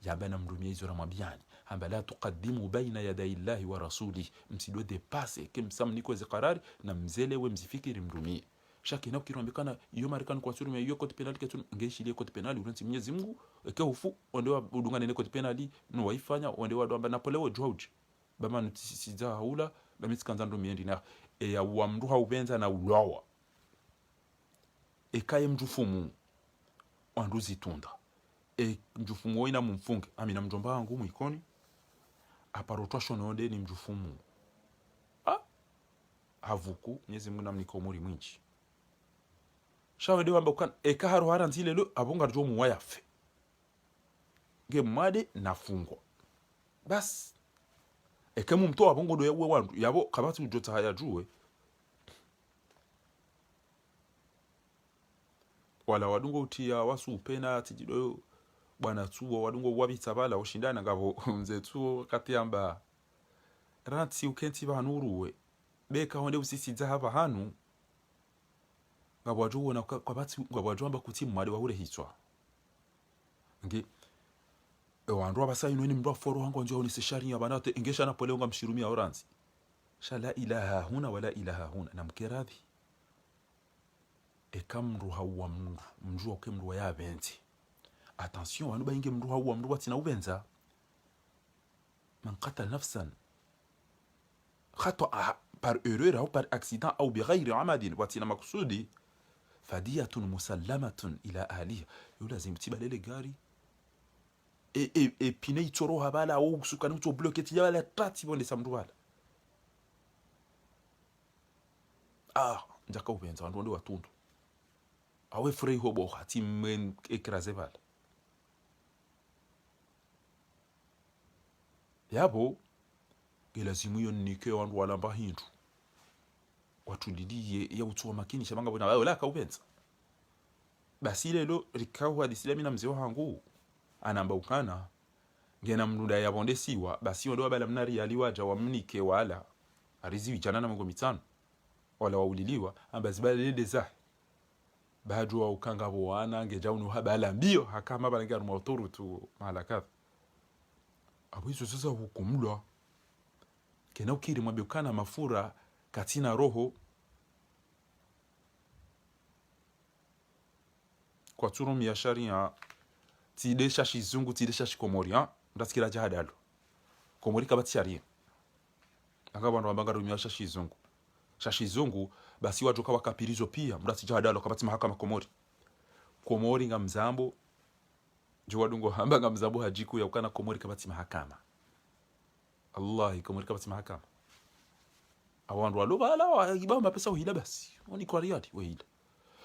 yabana mrumia hizo ramwambiani hamba la tuqaddimu baina yaday Allahi wa rasulih msido depase kimsamniko zikarari na mzelewe mzifikiri mrumie shaki na ukirambikana iyo Marekani kwa suru iyo koti penali ketu ngeshi ile koti penali uranti Mwenyezi Mungu eke hufu ondewa udungane ne koti penali no waifanya ondewa ndo amba Napoleo George bama nutisiza haula na misikanza ndo miendi na ya wamdu haubenza na ulawa ekaye mjufumu wanduzi tunda mjufumu woina mumfunge amina mjomba wangu mwikoni aparotwa shononde ni mjufumu havuku Mwenyezi Mungu namniko muri mwinchi shawede wamba ukan ekaharo haranzile lo abonga rjo muwayafe gemade nafungwa bas ekemu mto abongo do yewe wandu yabo kabati ujota haya juwe wala wadungo utia wasu upena tijido bwana tuo wadungo wabitabala ushindana ngabo mze tuo katiamba ranti ukenti banuruwe beka honde usisiza hapa hanu ngabo wajuwo na kabati ngabo wajamba kuti mwade wahure hitwa ngi wandu abasai noni mndu aforo wangu njo ni sharia banate ingesha Napoleo ngamshirumia oranzi shala ilaha huna wala ilaha huna namkeradhi ekamru hawa mndu okemru wa yabenti attention wanu bainge mndu hawa mndu watina ubenza man qatal nafsan khata par erreur au par accident au bighayri amadin watina maksudi fadiyatun musallamatun ila ahliha yulazim tibalele gari e pine itoro habala au sukani mtu bloqué tiyala tati bonde samduala njaka ubenza wandu watundu awe frei hobo hati men ekraze bala yabo gelazimu yonike wandu walamba hindu watu lidiye ya utuwa makini shabanga bona wala ka ubenza basi lelo rikau hadisila mina mzee wangu anamba ukana ngena mnunda yabonde siwa basi ndo bala mnari aliwaja wamnike wala ariziwi jana na mungu mitano wala wauliliwa ambazibale deza bajwa ukanga bwana ngeja unu habala mbio hakama balanga mu autority malakath abizo sasa hukumlwa kena ukiri mwabikana mafura katina roho kwa turum ya sharia tidesha shizungu tidesha shikomoria ndasikira jahadalo komori kabati sharia akabantu bambanga rumya shizungu shashizungu basi wajoka wakapirizo pia mrasi jahadalo kabati mahakama komori nga mzambo jowadungo hamba nga mzambo hajiku ya ukana komori kabati mahakama Allah komori kabati mahakama awandu walobala wa ibamba pesa uhila basi oni kwa riyadi wahila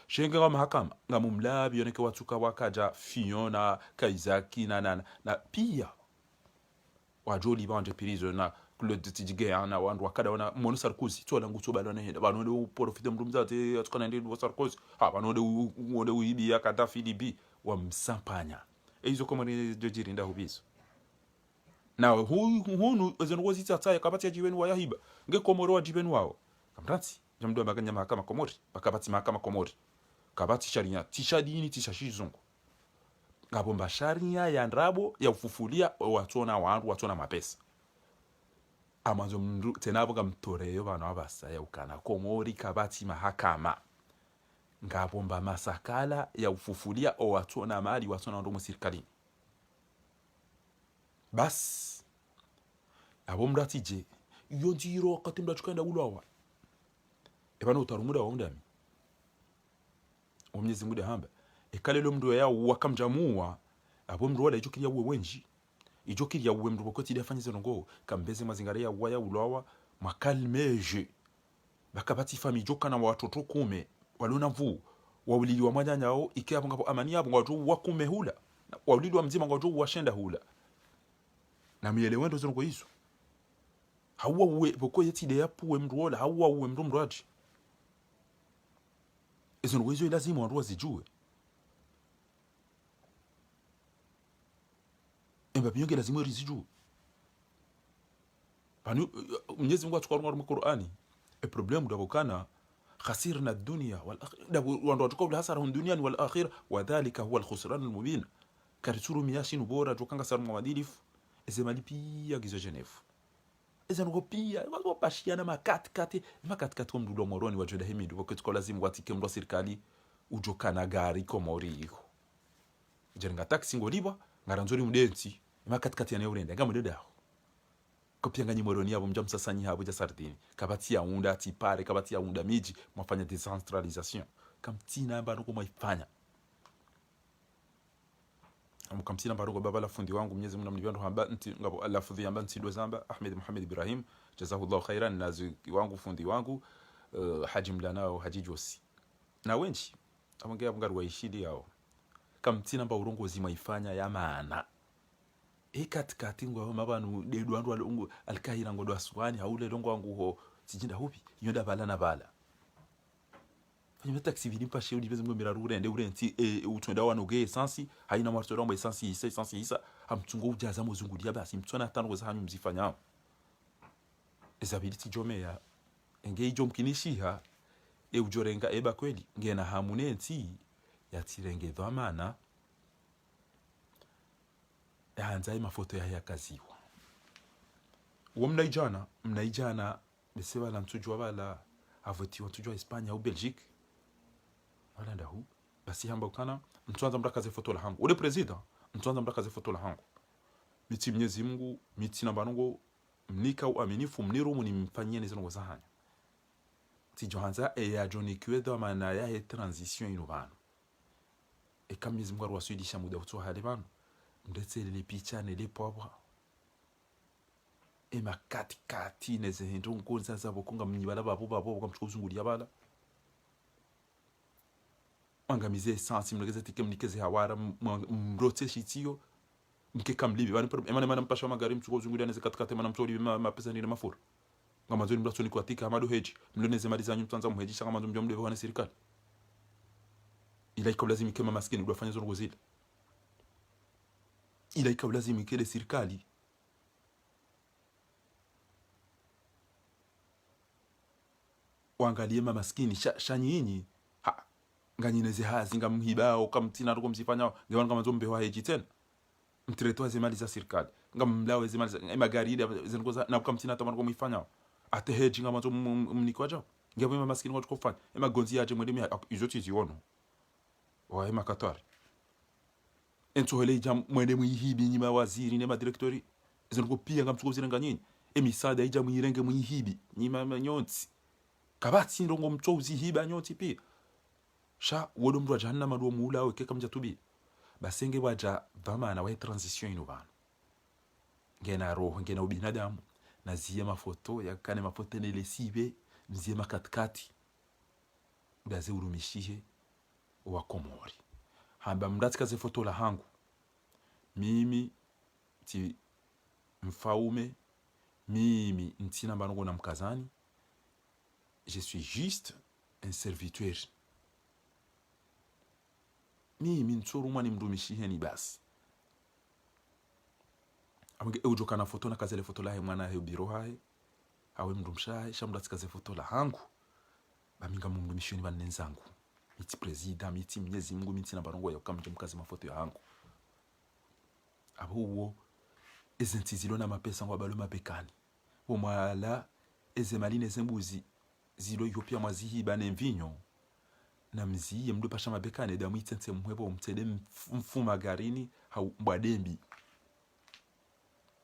shenga nga mahakama nga mumlabi yoneke watuka wakaja Fiona Kaizaki na pia wajoli banje pirizo na Claude Tidjigea na wandu wakada wana Mono Sarkozy tola nguto balone henda banode profite mrumzate atukana ndi Sarkozy banode uibi ya Gaddafi libi wa msampanya ezo komori jojiri nda hubizo na hunu ezengozi tsatsa kabati ya jiwenu wa yahiba nge komoro wa jiwenu wao kamrati jamdo maganya mahakama komori bakabati mahakama komori kabati sharia tishadini tishashizungu ngabomba sharia ya ndrabo ya ufufulia watona wandu watona mapesa amazo mndu tenabo ngamtoreyo bana abasa ya ukana komori kabati mahakama ngabomba masakala ya ufufulia watona mali watona ndo musirikali bas abo mratije iyo ndiro wakati mrachukanda ulawa ebana utarumuda waundami omnyezi muda hamba ekalelo mndu ya wakamjamua abo mndu wala ijokiria uwe wenji ijokiria uwe mndu bokoti dafanyize ngo kambeze mazingara ya waya ulawa makalmeje bakabati fami jokana wa watoto kume walona mvu wawulili wa mwanya nyao ikia ngapo amani yabo ngwajo wakume hula wawulili wa mzima ngwajo washenda hula na mielewendo zongo hizo hawa uwe boko yeti de yapu mndu wala hawa uwe mndu mraji izo ngo hizo lazima wandu wazijue emba biyonge lazima rizijue pani Mwenyezi Mungu atukarunga mu Qur'ani البروبليم دابو كان خسرنا الدنيا والاخره دابو واندو تقول hasara الدنيا والاخره وذلك هو الخسران المبين karituru miyashinu bora jokanga saru mwadilifu ezemali pia gizo Genève ezanugo pia wazo pashiana makati kwa mdudo moroni wa joda hemidu wakati lazima watike mdo serikali ujokana gari komori iko jenga taxi ngoliba ngaranzori mudensi makati ya neurenda ngamudeda kopia ngani moroni yabo mjamsasanyi habo ja sardini kabati ya unda tipare kabati ya unda miji mwafanya decentralisation kamtina baruko mwaifanya kamtina baruko baba la fundi wangu Mwenyezi Mungu mnivyo hamba nti ngabo Allah fundi hamba nti do zamba Ahmed Muhammad Ibrahim jazahullahu khairan nazi wangu fundi wangu haji mlanao haji josi na wenchi amongea bungaru waishidi yao kamtina ba urongozi mwaifanya ya maana katikati ngo mabanu dedu andu alungu alikaira ngo dwaswani haule longo wangu ho sijinda hupi yonda bala na bala fanya taxi vili pa sheudi bezo ngomira rurende urenti utwenda wanoge essence haina marto rombo essence isa hamtungo ujaza muzungulia basi mtwana tano za hanyu mzifanya ezability jomea enge ijo mkinishiha ujorenga eba kweli ngena hamunenti yatirenge dhamana hanzai mafoto ya kaziwa uwo mnaijana besewa la mtujwa wala avoti watujwa Hispania au Belgique wala ndahu basi hamba ukana mtuanza mrakaze foto la hangu ule president mtuanza mrakaze foto la hangu miti Mwenyezi Mungu miti na banungo mnika uaminifu mnirumu ni mfanyie nizo ngo zahanya tijohanza ya Johnny Kwedo maana ya transition inovano kama Mwenyezi Mungu arwasudisha muda utoa hali bano ndetse les picha ne les pauvres makati neze hindu nkunza zabo kunga mnyibala babo kamchuzungulia bala angamize essence mlegeze tikemnikeze hawara mrote shitio mke kamlibi bani emana mpasha magari mchuzungulia neze katikati mana mcholi mapesa ni mafuru ngama zoni mlatoni kwa tika amado heji mloneze mali zanyu mtanza muhejisha kama ndio mlewe wana serikali ila iko lazima kama maskini udafanya zongo zile ila ikaw lazima ikele serikali waangalie maskini shanyinyi nganyineze hazi ngamhibao kamtina roko msifanya ngewana kama zombe wa heji tena mtreto zemali za serikali ngamlawe zemali za magari zengoza na kamtina tamana ko mifanya ate heji ngama zo mnikwaje ngabo maskini ngo kufanya magonzi yaje mwendemi izoti ziono wa makatari entohele jam mwende mwihibi nyima waziri ne madirektori zongo pia ngamchuko nganyinyi emisada ija mwirenge mwihibi nyima manyonzi kabati ndongo mchozi hiba nyonzi pia sha wodo mru jahannama do mula o keka mjatubi basenge waja dhamana wa transition inovana ngena roho ngena ubinadamu na ziye mafoto ya kane mafoto nele sibe mziye makatkati daze urumishihe wa Komori hamba mdatika ze foto la hangu mimi ti mfaume mimi ntina banongo na mkazani je suis juste un serviteur mimi ntsuru mani mrumishihe ni basi amge ujoka na foto na kazele foto la he mwana he biro hae awe mrumshahe shamdatika ze foto la hangu baminga mrumishini banenzangu miti president miti Mwenyezi Mungu miti na barongo ya kamje mkazi mafoto ya hangu abuwo ezentizilo na mapesa ngo abalo mapekani bomala ezemaline zembuzi zilo yopia mwazihiba nemvinyo na mziye mdo pasha mapekani damu itsense mwebo mtede mfuma garini hau mbwadembi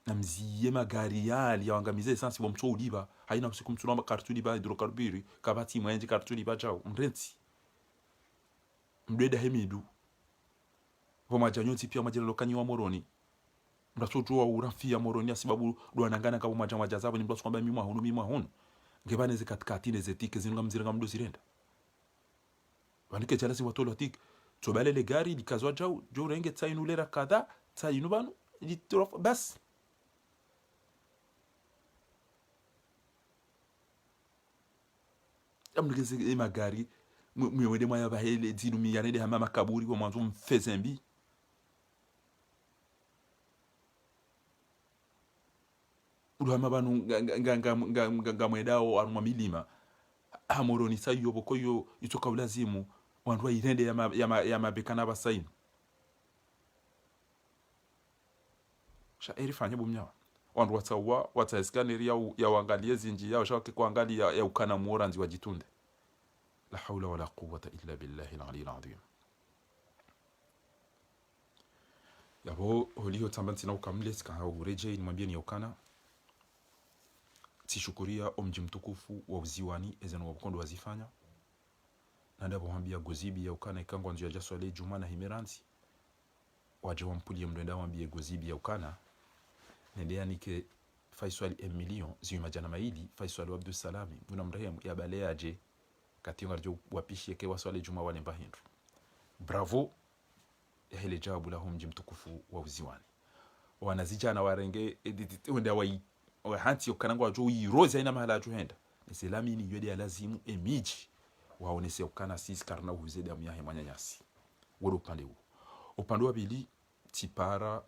na mziye magari yali yawangamize esansi wa mtu uliba haina usiku mtu namba kartu liba hidrokarburi kabati mwenje kartu liba chao mrenti mdeda hemidu kwa majanyoti pia majelo kanyi wa moroni mratoto wa urafia moroni ya sababu duanangana kama majazabu ni mtu kwamba mimwa hunu ngebane zikatkati nezetike zinunga mziranga mdo zirenda wanike chalasi watolo tik tobale le gari likazwa jao jo renge tsainulera kada tsainubanu litrof bas amnigeze magari mwede mwaya bahele dinu miyane de hama makaburi kwa mwanzo mfezembi uruhama banu nga mwedao arumwa milima hamoroni sayo bokoyo itoka ulazimu wandu irende ya mabekana basaini shairi fanya bumnyawa wandu watsawa watsaiskaneri ya wangalie zinji yao shawake kuangalia ya ukana muoranzi wajitunde la hawla wala quwwata illa billahi al-aliyyil azim yabo holio tambanti na ukamle sika ureje nimwambie ni ukana tishukuria omji mtukufu wa uziwani ezeno wabukondo wazifanya na ndabo hambia gozibi ya ukana ikangwa nzu ya jaswale juma na himeranzi waje wampulie mdenda wambie gozibi ya ukana nendea nike Faisal million ziyu majana maili Faisal Abdul Salami muna mrehemu ya balea aje kati ngarjo wapishi ke waswale juma wale mbahindu bravo ya hele jawabu la mji mtukufu wa uziwani wanazijana warenge wenda wa hanti ukanangwa jo irozi ina mahala juhenda niselami ni yode ya lazimu emiji waonese ukana sisi karna uhuzede ya miyahe manyanyasi wado upande wa bili tipara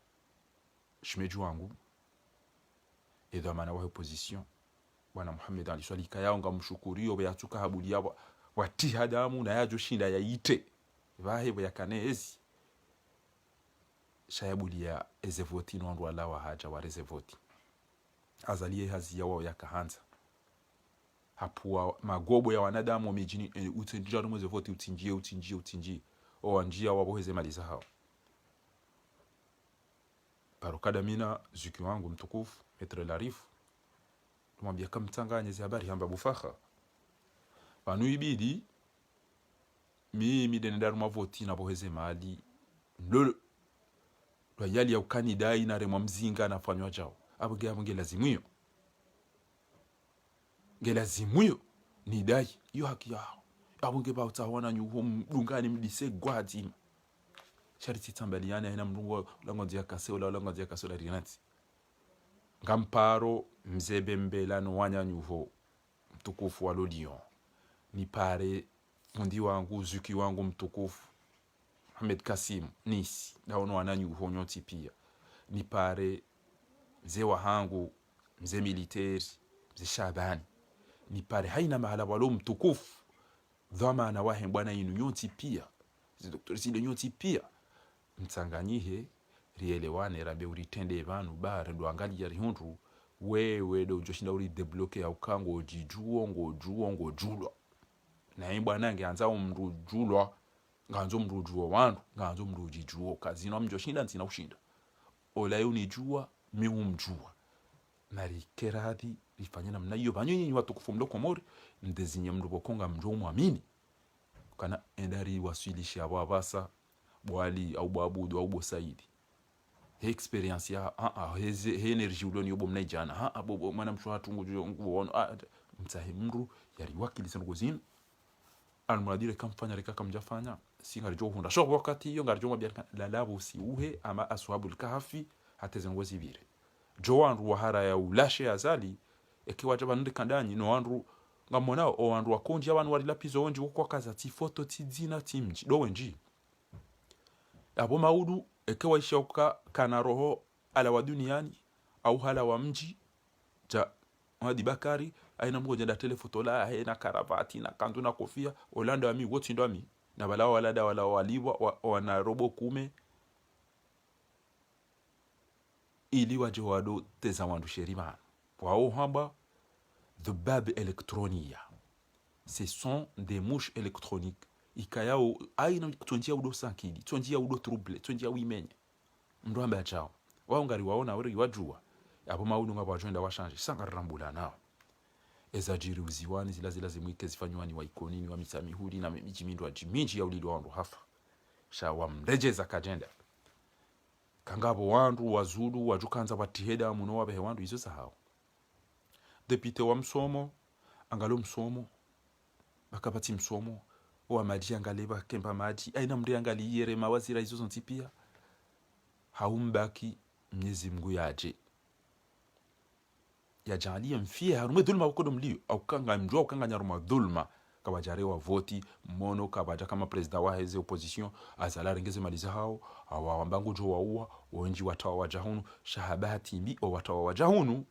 shimeju wangu edha mana wa opposition bwana Muhammad Ali Swali kaya nga mshukurio bayatuka habuli yabo watihadamu na yajo shinda ya ite vahe ya kanezi shayabuli ya ezevoti no ndo ala wa haja wa rezevoti azalie hazi yawo yakahanza hapuwa magobo ya wanadamu mijini utinjia no ezevoti utinjie o anjia waboheze maliza hao parokada mina zuki wangu mtukufu Metre Larifu tumwambia kama mtanganye zi habari hamba bufakha banu ibidi mimi dendaru mavoti na boheze mali ndolo yali ya ukanida ina remwa mzinga na fanywa jao abwe lazimuyo ngelazimuyo ni dai yo haki yao abwe ba utawana nyuho mdungani mdise gwadi shariti tambaliana ina mrungo langozi ya kaseo langozi ya kasola rinati ngamparo mzebe mbelano wanyanyuho mtukufu wa Lodion ni pare fundi wangu zuki wangu mtukufu Ahmed Kasim nisi daono wananyuho nyoti pia ni pare mzee wa hangu mzee militeri mzee Shabani ni pare haina mahala walo mtukufu dhama na wahe bwana inu nyoti pia Dr. Sile nyoti pia mtanganyihe rielewane rabe uritende vanu bare ndo angalia rihundu wewe do joshinda uri debloke ya ukango ngo julo na imba nange anza umru julo nganzo mru juo wandu nganzo mru jijuo kazi no mjoshinda ntina ushinda ola unijua mi umjua nari keradi rifanya namna hiyo banyinyi watukufu mloko mori ndezinye mru bokonga mjo muamini kana endari wasilisha wabasa bwali au babudu au bosaidi experience ya he energy uloni yobo mnaijana bobo mwana mshwa tungu nguono mtahimru yari wakili ngozini almuradire kamfanya reka kamjafanya singa rjo hunda sho wakati yo ngarjo mabya la labo si uhe ama ashabul kahfi hateze ngozi bire jowanru wahara ya ulashe azali ekiwa jaba ndi kandanyi no wanru ngamona o wanru wakonji abantu wali lapizo onji kwa kaza ti foto ti dzina timji do wenji abo maudu ekewa ishoka kana roho ala wa duniani au hala wa mji ja Mwadi Bakari aina mgoja da telefoto la haina karavati na kanzu na kofia Olanda ami wote ndo ami na balao walada wala waliwa wana robo kume ili waje wado teza wandu sherima wao hamba dhubab elektronia ce sont des mouches électroniques ikayao aina tonjia udo sankidi tonjia udo trouble tonjia wimenye ndo amba chao wao ngari waona wori wajua abo maudu ngabo ajenda washanje sanga rambula nao ezajiri uziwani zila zimwike zifanywani wa ikonini wa misamihuri na miji mindu wa jiminji ya ulilo wandu hafa sha wamrejeza kajenda kangabo wandu wazulu wajukanza watiheda muno wabehe wandu izo sahau depite wa msomo angalo msomo bakabati msomo wa maji angaleba kemba maji aina mri angali yere mawazira izo zonti pia haumbaki Mwenyezi Mungu yaje yajalia mfie harume dhulma ukodo mlio au kanga mjua ukanga nyaruma dhulma kabajare wa voti mono kabaja kama president wa heze opposition azala rengeze maliza hao awambangu jo waua wenji watawa wajahunu shahabati mbi o watawa wajahunu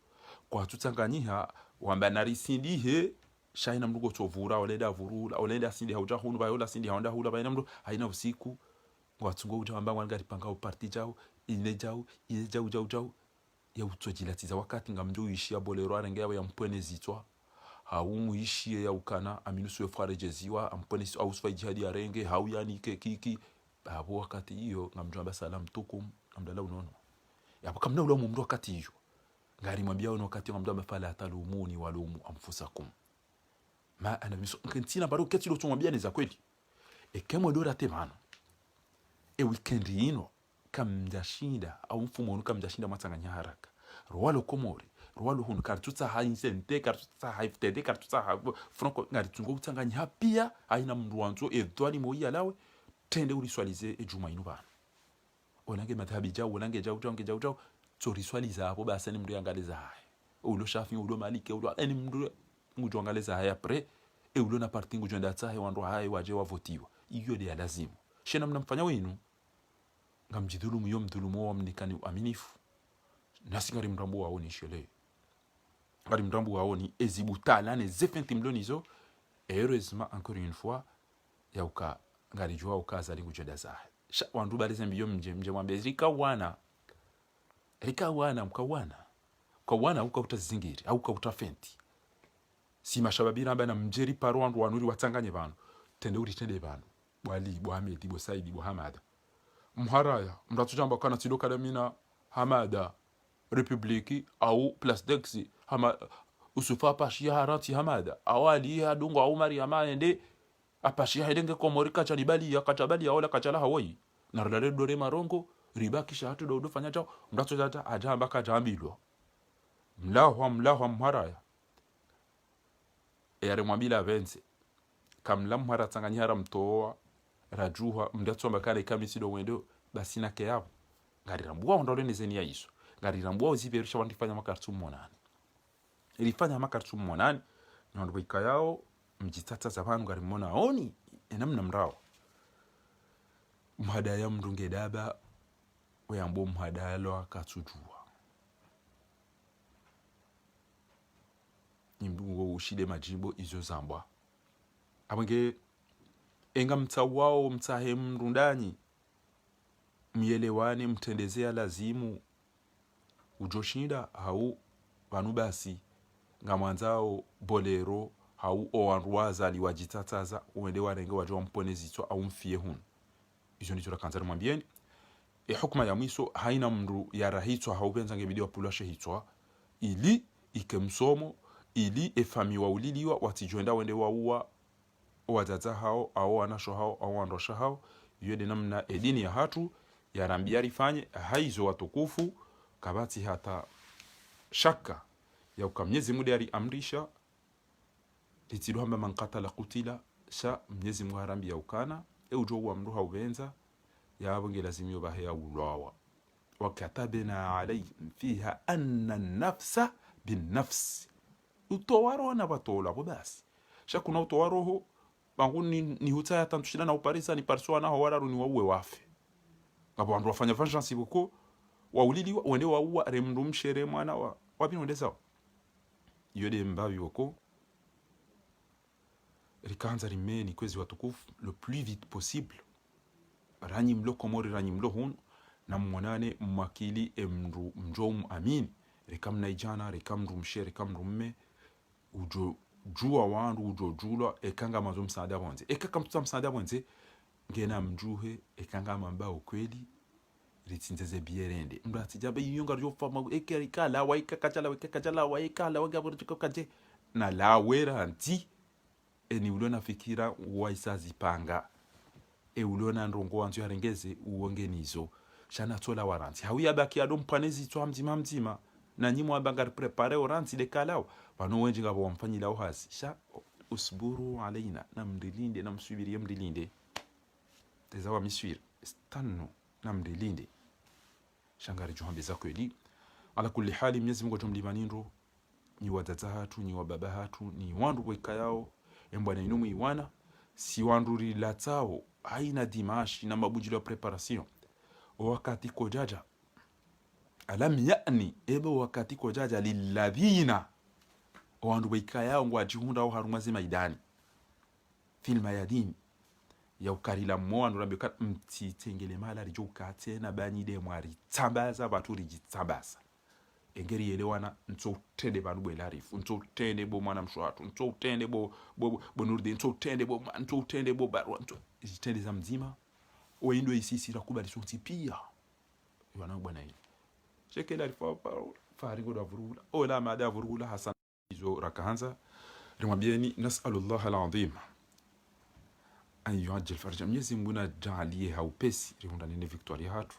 kwa tutanganyiha wamba narisindihe shaina mrugo tovura oleda vurula oleda sindi haujahunu bayola sindi haonda hula baina mru haina usiku watungo ujamba wangari panga parti jao ile jau ya utojilatiza wakati ngamdo ishia bolero arengea ya mpwene zitwa haumu ishie ya ukana aminusu ya frare jeziwa mpwene au sfa jihadi arenge hau yani kiki babo wakati hiyo ngamdo amba salam tukum amdala unono ya kamna ule mumdo wakati hiyo ngari mwambia ono wakati ngamdo amba fala talumuni walumu anfusakum ma ana miso nkentina baro keti lo tumwambia ni za kweli kemo dora temano weekend ino kamjashinda au mfumo unu kamjashinda matanganya haraka rwalo komori rwalo hunu kartuta hainzente kartuta haiftede kartuta franco ngari tungo utanganya pia aina mruanzo edwani moya lawe tende uriswalize ejuma inu bana olange madhabi jawo olange jawo toriswaliza hapo basa ni mndu angaliza hai ulo shafi ulo malike ulo eni mndu ngujo angaliza hai apre ulo na parti ngujo ndatsa hai wandu hai waje wavotiwa iyo de lazima shena mnamfanya wenu ngamjidhulumu yo mdhulumu wa mnikani aminifu nasi ngari mrambu waoni shele ngari mrambu waoni ezibutala ne zefenti mlonizo heureusement encore une fois yauka ngari jua ukaza lingujeda zahe sha wandu balize mbiyo mje mwambie rika wana mkawana uka utazingiri au uka utafenti si mashababira amba na mjeri paro wandu wanuri watanganye banu tende uri tende banu bwali bwamedi bosaidi bwahamada mharaya mratujamba kana tidoka damina hamada republiki au place d'exi hama usufa pashi haranti hamada awali hadungo au mari amande apashi haidenge komorika chanibali ya katabali ya ola kachala hawai narlale dore marongo ribaki shahatu do fanya chao mratujata ajamba kajambilwa mlaho mharaya yare mwambila vense kamla mhara tanganyara mtoa rajuha mdatsomba kale kamisido wendo basi na keyabo ngarirambua ondole nezeni ya iso ngarirambua uziberisha wandifanya makartu monani ilifanya makartu monani na ndwika yao mjitata zabanu ngarimona oni enamna mrao mhadaya mrunge daba weyambo mhadalo akatujua nimbugo ushide majimbo izo zambwa abenge enga mtawao mtahe mrundani mielewane mtendezea lazimu ujoshinda hau vanu basi ngamwanzao bolero hau owanruwaza liwajitataza uende warenge wajua mpone zitwa au mfie hunu izo nizo rakanzari mwambieni hukuma ya mwiso haina mru ya rahitwa hau benza ngebidi wa pulashe hitwa ili ike msomo ili efami wa uliliwa watijoenda wende wa uwa wazaza hao au wanasho hao au wandosha hao yuede namna edini ya hatu ya rambiari fanye haizo watukufu kabati hata shaka ya ukamnyezi mudari amrisha litiduhamba man qatala qutila sha mnyezi muharambi ya ukana ujo wa mruha ubenza ya abunge lazimiyo bahaya ulawa wakatabna alayhim fiha anna nafsa bin nafs utowaro na batola basi sha kuna utowaro bangu ni hutaya tantushida na uparisa ni parsoa na hawararu ni wauwe wafe ngabo wandu wafanya vengeance buko waulili wende wauwa remndumshere mwana wa wapi ndeza yode mbavi wako rikanza rimeni kwezi watukufu le plus vite possible ranyimlo komori ranyimlo hun na mwanane mwakili emru mjom amin rikamna ijana rikamru mshere rikamrumme ujo jua wandu ujo jula ekanga mazo msaada bonze ekaka msaada bonze ngena mjuhe ekanga mamba ukweli ritsinzeze bierende mndu atijaba yonga ryo fama ekala waikakachala waikala wagaburikaje na lawera nti eni ulona fikira waisazipanga ulona ndongo wanzu yarengeze uongenizo shana tola waranti hawi abaki ado mpanezi twa mzima na nyimo abanga prepare oranti de kalao bano wenji ngabo wamfanyila uhasi sha usburu alaina na mdilinde na msubirie mdilinde tezawa miswir stanu na mdilinde shangari juhambe za kweli ala kulli hali Mwenyezi Mungu tumlimanindro ni wadata hatu ni wababa hatu ni wandu weka yao embwana inumu iwana si wandu rilatao haina dimashi na mabujilo preparation wakati kojaja alam yani ebe wakati kojaja lilladhina wandu weka yao ngwajihunda au harumazi maidani filma ya dini ya ukarila mwandu rabika mtitengele mala rijuka tena banyide mwari tambaza baturi jitambaza engeri yelewana ntotende banu bwelarifu ntotende bo mwana mshwatu ntotende bo nurde ntotende bo barwa ntotende za mzima oindo isisi rakubali sonti pia yana bwana hili shekela alifa farigo da vurula ola maada vurula hasan izo rakahanza rimwabieni nasallallahu alazim an yuajil farja Mwenyezi Mungu na jalie haupesi rihunda nene victoria hatu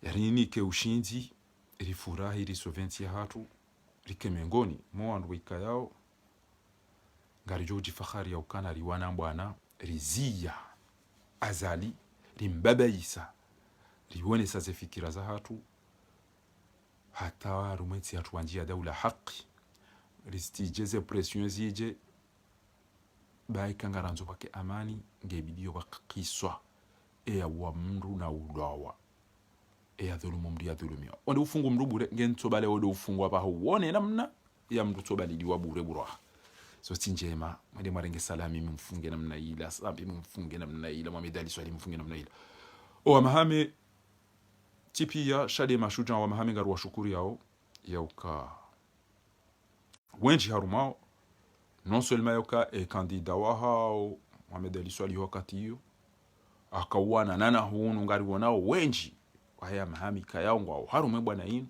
yarini ke ushinzi rifurahi risoventi hatu rikemengoni mwandu wika yao ngari joji fakhari ya ukana riwana mbwana rizia azali rimbabaisa riwone sasa fikira za hatu hata rumeti hatu wanjia daula haki ristijeze pression zije bai kangaranzo pake amani ngebidio bakiswa ya wa mndu na udawa ya dhulumu mdi ya dhulumiwa wande ufungu mdu bure ngento bale wode ufungu apa huone namna ya mdu tobali diwa bure bura so tinjema mwende marenge salami mfunge namna ila sabi mfunge namna ila mwamedali swali mfunge namna ila o mahame tipia shade mashuja wa mahame ngaru wa shukuri yao ya uka wenji harumao non seulement yoka candidat wa hao mwamedali swali wakati hiyo akawana nana hunu ngari wanao wenji haya mahami kayao ngwa harume bwana ino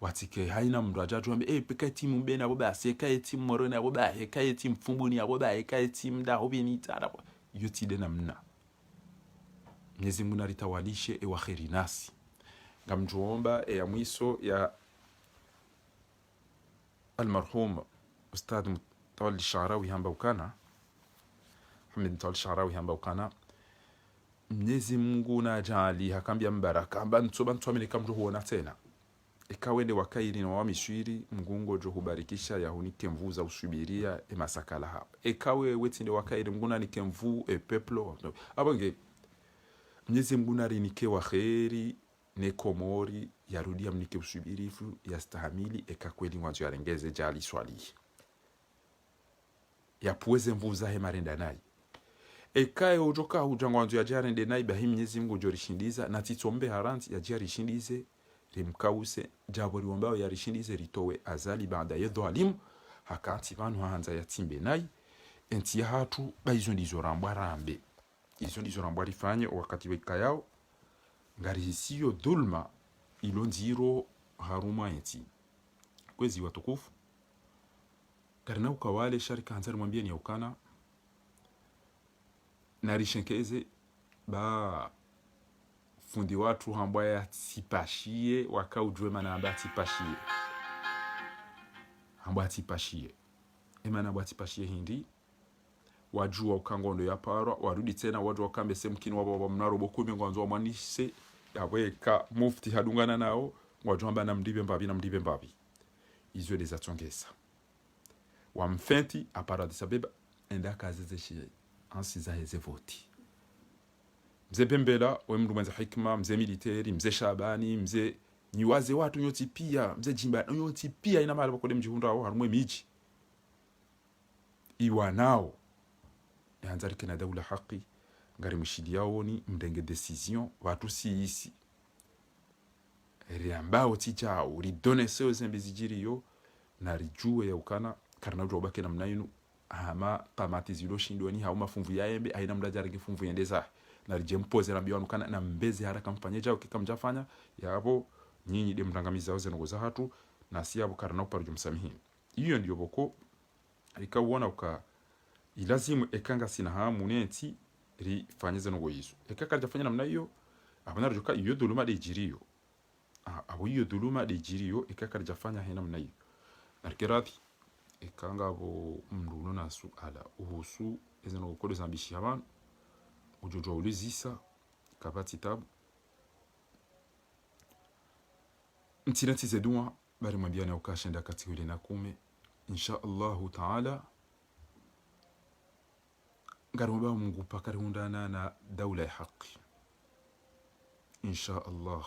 watike haina mraja tuambe peka timu mbena abo ba seka timu morona abo ba heka timu fumbuni abo ba heka timu da hobini tara yotide namna Mwenyezi Mungu alitawalishe wa kheri nasi ngamjuomba ya mwiso ya almarhum ustad Mutawalli Sharawi hamba ukana Hamid Mutawalli Sharawi hamba ukana Mwenyezi Mungu na jali hakambia mbaraka amba ntoba ntwamile kamjo huona tena ikawende wakairi na wamishwiri mgungo jo hubarikisha ya hunike mvuza usubiria masakala hapa ikawe wetinde wakairi mguna nike mvu peplo abonge Mwenyezi Mungu na rinike wa kheri ne komori yarudia mnike usubirifu yastahamili kweli mwanzo yarengeze jali swali ya puweze mvuza he marenda nai ekae ujoka hujangwanzo ya jarende nai bahimi Mwenyezi Mungu jorishindiza na titombe haranti ya jarishindize rimkause jabori wambao yarishindize ritowe azali baada ya dhalimu hakati banu hanza ya timbe nai enti hatu baizo ndizo rambwa rambe izo ndizo rambwa rifanye wakati weka yao ngari hisiyo dhulma ilo nziro haruma enti kwezi watukufu karina ukawale sharika hanzari mwambia ni ya ukana narishenkeze ba fundi watu hambaya tipashie wakaujwe mana amba tipashie hambaya tipashie emana amba tipashie hindi wajua ukangondo ya parwa warudi tena wajua wakambe semkini wababa mnaro bokumi ngwanzo wamanise yaweka mufti hadungana nao wajua amba na mdibe mbabi izo leza tongesa wamfenti apara disabeba enda kazezeshie ansiza heze voti mze Pembela we mndu mwenza hikma mze militeri mze Shabani mze niwaze watu nyoti pia mze Jimba nyoti pia ina mali bakole mjihunda aho harumwe miji iwanao yanzarike na daula haki ngari mshidi yao ni mdenge decision watu si isi riambao tichao ridone seo zembezijiri yo na rijue ya ukana karna ujobake na mnainu hama kamati zilo shindoni hauma fumvu ya embe aina mdajarige fumvu yendeza na rijempoze na biwanu kana na mbeze haraka mfanye jao kika mjafanya yabo nyinyi de mtangamiza weze ngoza hatu na siyabu karana uparujo msamihi. Iyo ndiyo boko rika uona uka ilazimu ekanga sina hamu nenti ri fanyeze ngo yisu ekaka jafanya namna hiyo abana rujuka iyo duluma de jiriyo abo iyo duluma de jiriyo ekaka jafanya hena namna hiyo narikirati ekanga bo mruno nasu ala uhusu ezeno gukora zambishi abantu ujojo ulizisa kabati tabu ntinati zedua bari mwambiana ukashenda katika ile nakume insha Allahu taala ngaruba Mungu pakari undana na daula ya haki insha Allah.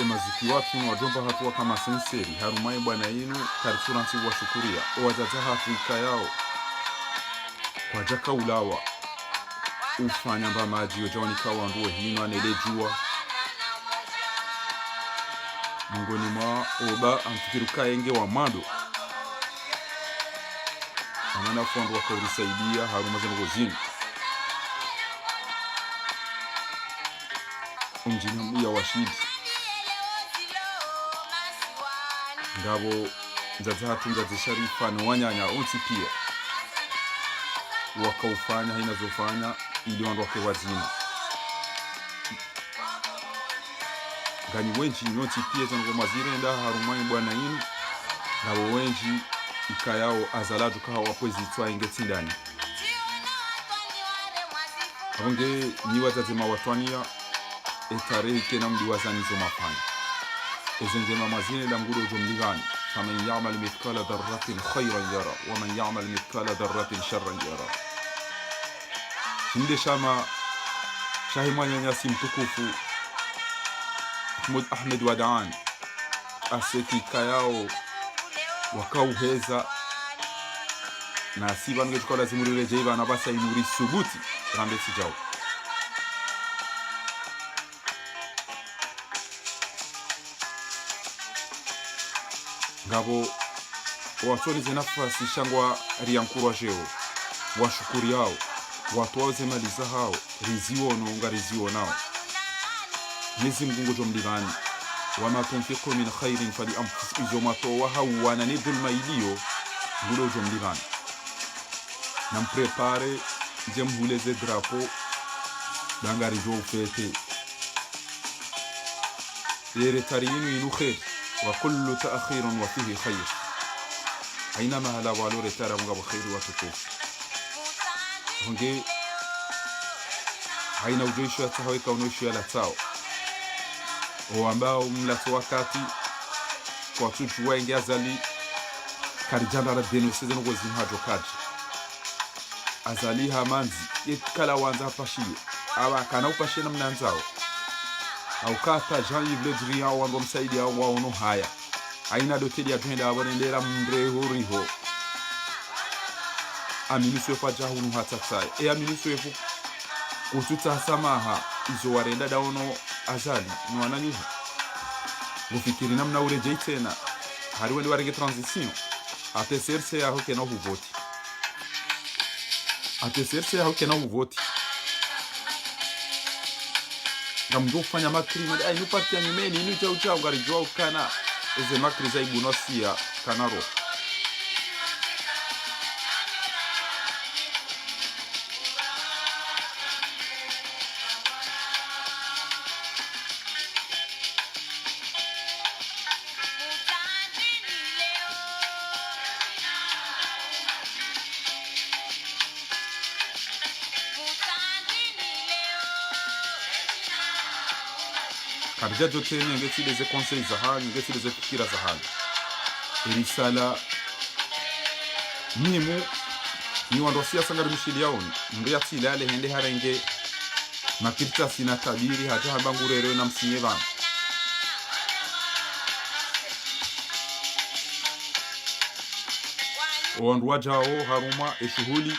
Maziki watu wajomba hatua kama senseri harumai bwana yinu karisuransi wa shukuria wazaza Afrika yao kwa jaka ulawa ufanya mba maji ojawani kawa nduwe hino anelejua mungoni mwa oba amfikiruka enge wa mando amana fondu wakawisaidia harumaze ngozini umjina ya washidi ngabo nzaza nzaza sharifa na wanyanya onti pia wakaufanya haina zofanya ili wandu wake wazima gani wenji nyoti pia zango mazire nda harumani bwana yinu ngabo wenji ikayao azalaju kaha wapwezi twa ingeti ndani abonge niwazaze mawatwania etarehi kena mdi wazanizo mafanya إذن mazine da mgudo jumligani faman ya'mal mithqala dharratin khayran yara wa man ya'mal mithqala dharratin sharran yara. Hinde shama shahi mwanyanyasi mtukufu Ahmed Wadaan aseti kayao wakauheza na siba nge tukola zimurire jeiba na basa inuri subuti rambe sijao ngabo watoni zinafasi shangwa riankuru jeo washukuri yao watu waze maliza hao riziono ngarizio nao Mwenyezi Mungu jomlibani wama tunfiqu min khairin fali anfusikum wa hawana ni dhulma iliyo ngulo jomlibani nam prepare jemhuleze drapo dangari jo fete yere tarinu inu khair wa kullu ta'khirun wa fihi khair aynama la walure tara mungu khair wa tukufu honge haina ujoisho ataweka unoisho ya latao o ambao mlato wakati kwa tutu wengi azali karijanda la denose zeno gozi hajo kaji azali hamanzi yetkala wanza pashiye aba kana upashena mnanzao au kata Jean-Yves Le Drian wando msaidi ya waono haya aina doteli ya tuenda abonendera mreho riho aminiso faja hunu hatatsai aminiso yefu kututa samaha izo warenda daono azali no ananyuha ufikiri namna ureje tena hari wende warenge transition ateserse yaho kena huvoti ngamdo fanya makri ai no parti ya nyumeni ni chao ngarijwa kana eze makri za ibunosia kanaro kabija joteni ngeti leze conseils za hali ngeti leze fikira za hali risala nimu ni wandosia sanga mishili yaoni ngati lale hende harenge makirita sina tabiri hata hamba ngurero na msinye bana wandu wajao haruma eshughuli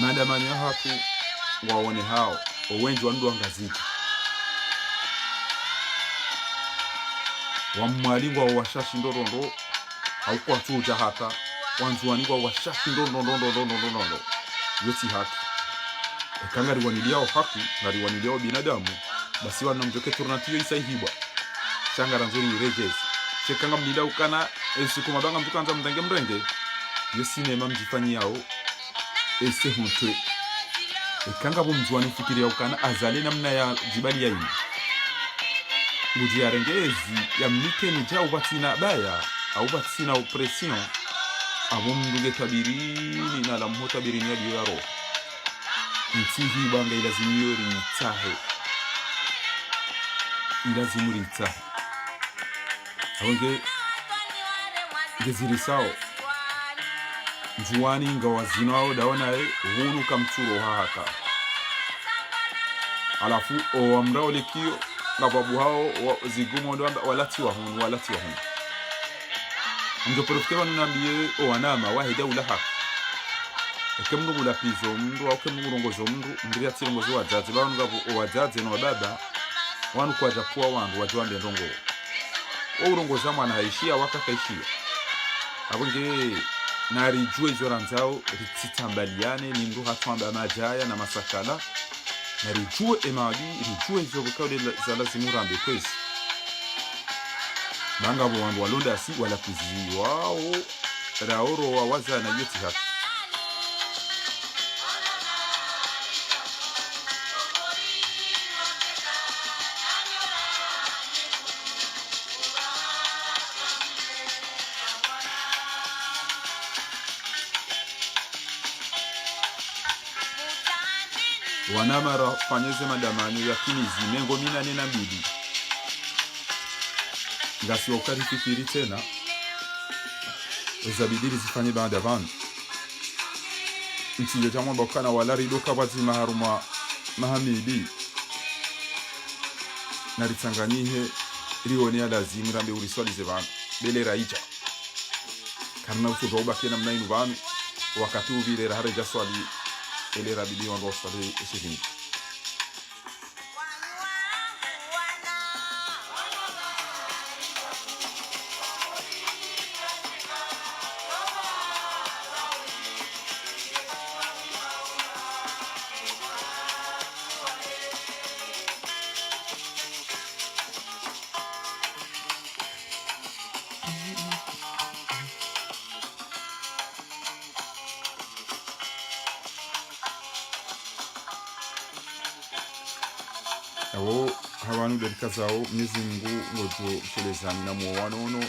maandamano ya hatu waone hao owenji wandu wangaziti wammalingwa washashi ndorondo au kwa tuja hata wanzuaningwa washashi ndorondo yoti haki ekangari waniliao haki ngari waniliao binadamu basi wanamjoke turnatiyo isaihibwa shangara nzuri rejes shekanga mnila ukana esiku mabanga mtukanza mdenge mrenge yo sinema mjifanyi yao ese huntwe ekanga bumjuani fikiri yao kana azale namna ya jibali ya ini ngudi ya rengezi ya mnike ni jao batina baya au batina opression abo mnduge tabirini na lamho tabirini ya diyo ntihi banga ilazimiyo rinitahe ilazimu rinitahe awonge ngeziri sao njuani ngawazino ao daonae hunu kamturo hahaka alafu oamrao lekio ngababu hao zigumo ndo walati wa hunu njo profiteba nunambiye owanama wahida ulahaka ekemnungu la pizo mndu au kemnungu rongozo mndu mbiri atirongozo wajaji banu ngabo wajaji no baba wanu kwa japua wandu wajwambe ndongo urongoza mwana haishia wakakaishia abonge narijue zoranzao rititambaliane ni mndu hatwamba majaya na masakala narijue emali rijue zobukaude za lazimu rambe kwezi banga bo wandu walonda si wala kuzi wao raoro wawaza na yoti hapa wanamara fanyeze madamanyo ya kinizi mengo mina nena bidi ngasi wakari fikiri tena uzabidiri zifanye baada van ntiye jamwa bakana wala rido kabazi maharuma mahamidi naritsanganihe rione ya lazimu rambe uriswalize van bele raija karna uturoba kena mnainu van wakati uvire rahareja swali ele rabili wando swali eshirini awo hawanu delika zao Mwenyezi Mungu ngojo shelezani na muwanono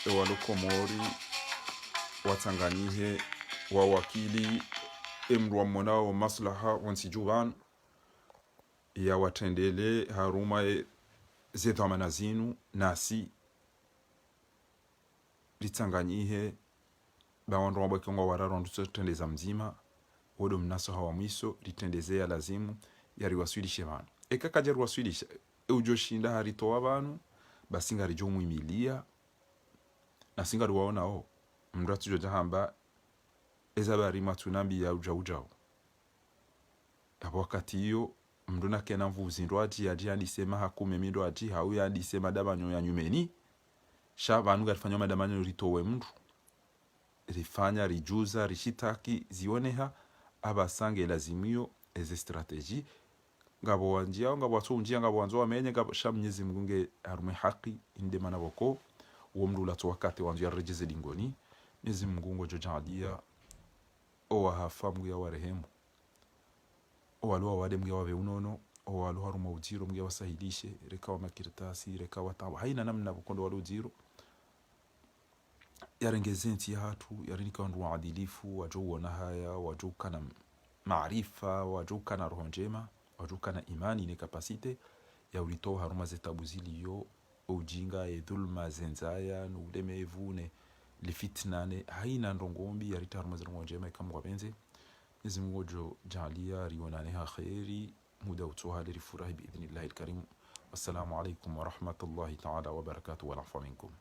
ewalo komori watanganihe wa wakili emru wa monao maslaha wansijuban ya watendele haruma zetu manazinu nasi litanganihe bawandu wabakionga wararo ndutendeza mzima wodo mnaso hawa mwiso litendezea lazimu yari waswilishe vanu eka kajeru waswilisha ujoshinda haritoa vanu basi ngari jomu imilia na singari waona o mratu joja hamba ezabari matunambi ya ujao hapo wakati hiyo mnduna kena mvuzi ndo ati andisema hakume mindo ati hau ya andisema dabanyo ya nyumeni sha vanu garifanya madamanyo ritowe mndu rifanya rijuza rishitaki zioneha abasange lazimio eze strategy ngabo wanjia ngabo watunjia ngabo wanzo wamenye ngabo sha Mwenyezi Mungu nge harume haki inde manaboko uwo mndu la wakati wanjia rejeze lingoni Mwenyezi Mungu ngo jojadia o hafamu ya warehemu o walwa wade mge wawe unono o walwa haruma ujiro mge wasahilishe reka wa makiritasi reka watawa haina namna bukondo walu ujiro yarengezenti ya hatu yarinika wandu waadilifu wajou na haya wajou kana maarifa wajou kana roho njema wajou kana imani ne kapasite ya ulitoa haruma zetabu ziliyo ujinga e dhulma zenzaya nulemevu ne lifitna ne haina ndongombi yarita haruma zero njema kama wapenzi Mwenyezi Mungu jo jalia rionane ha khairi muda utuhali rifurahi biidhnillahi alkarim. Wassalamu alaikum warahmatullahi taala wabarakatuh, walafa minkum.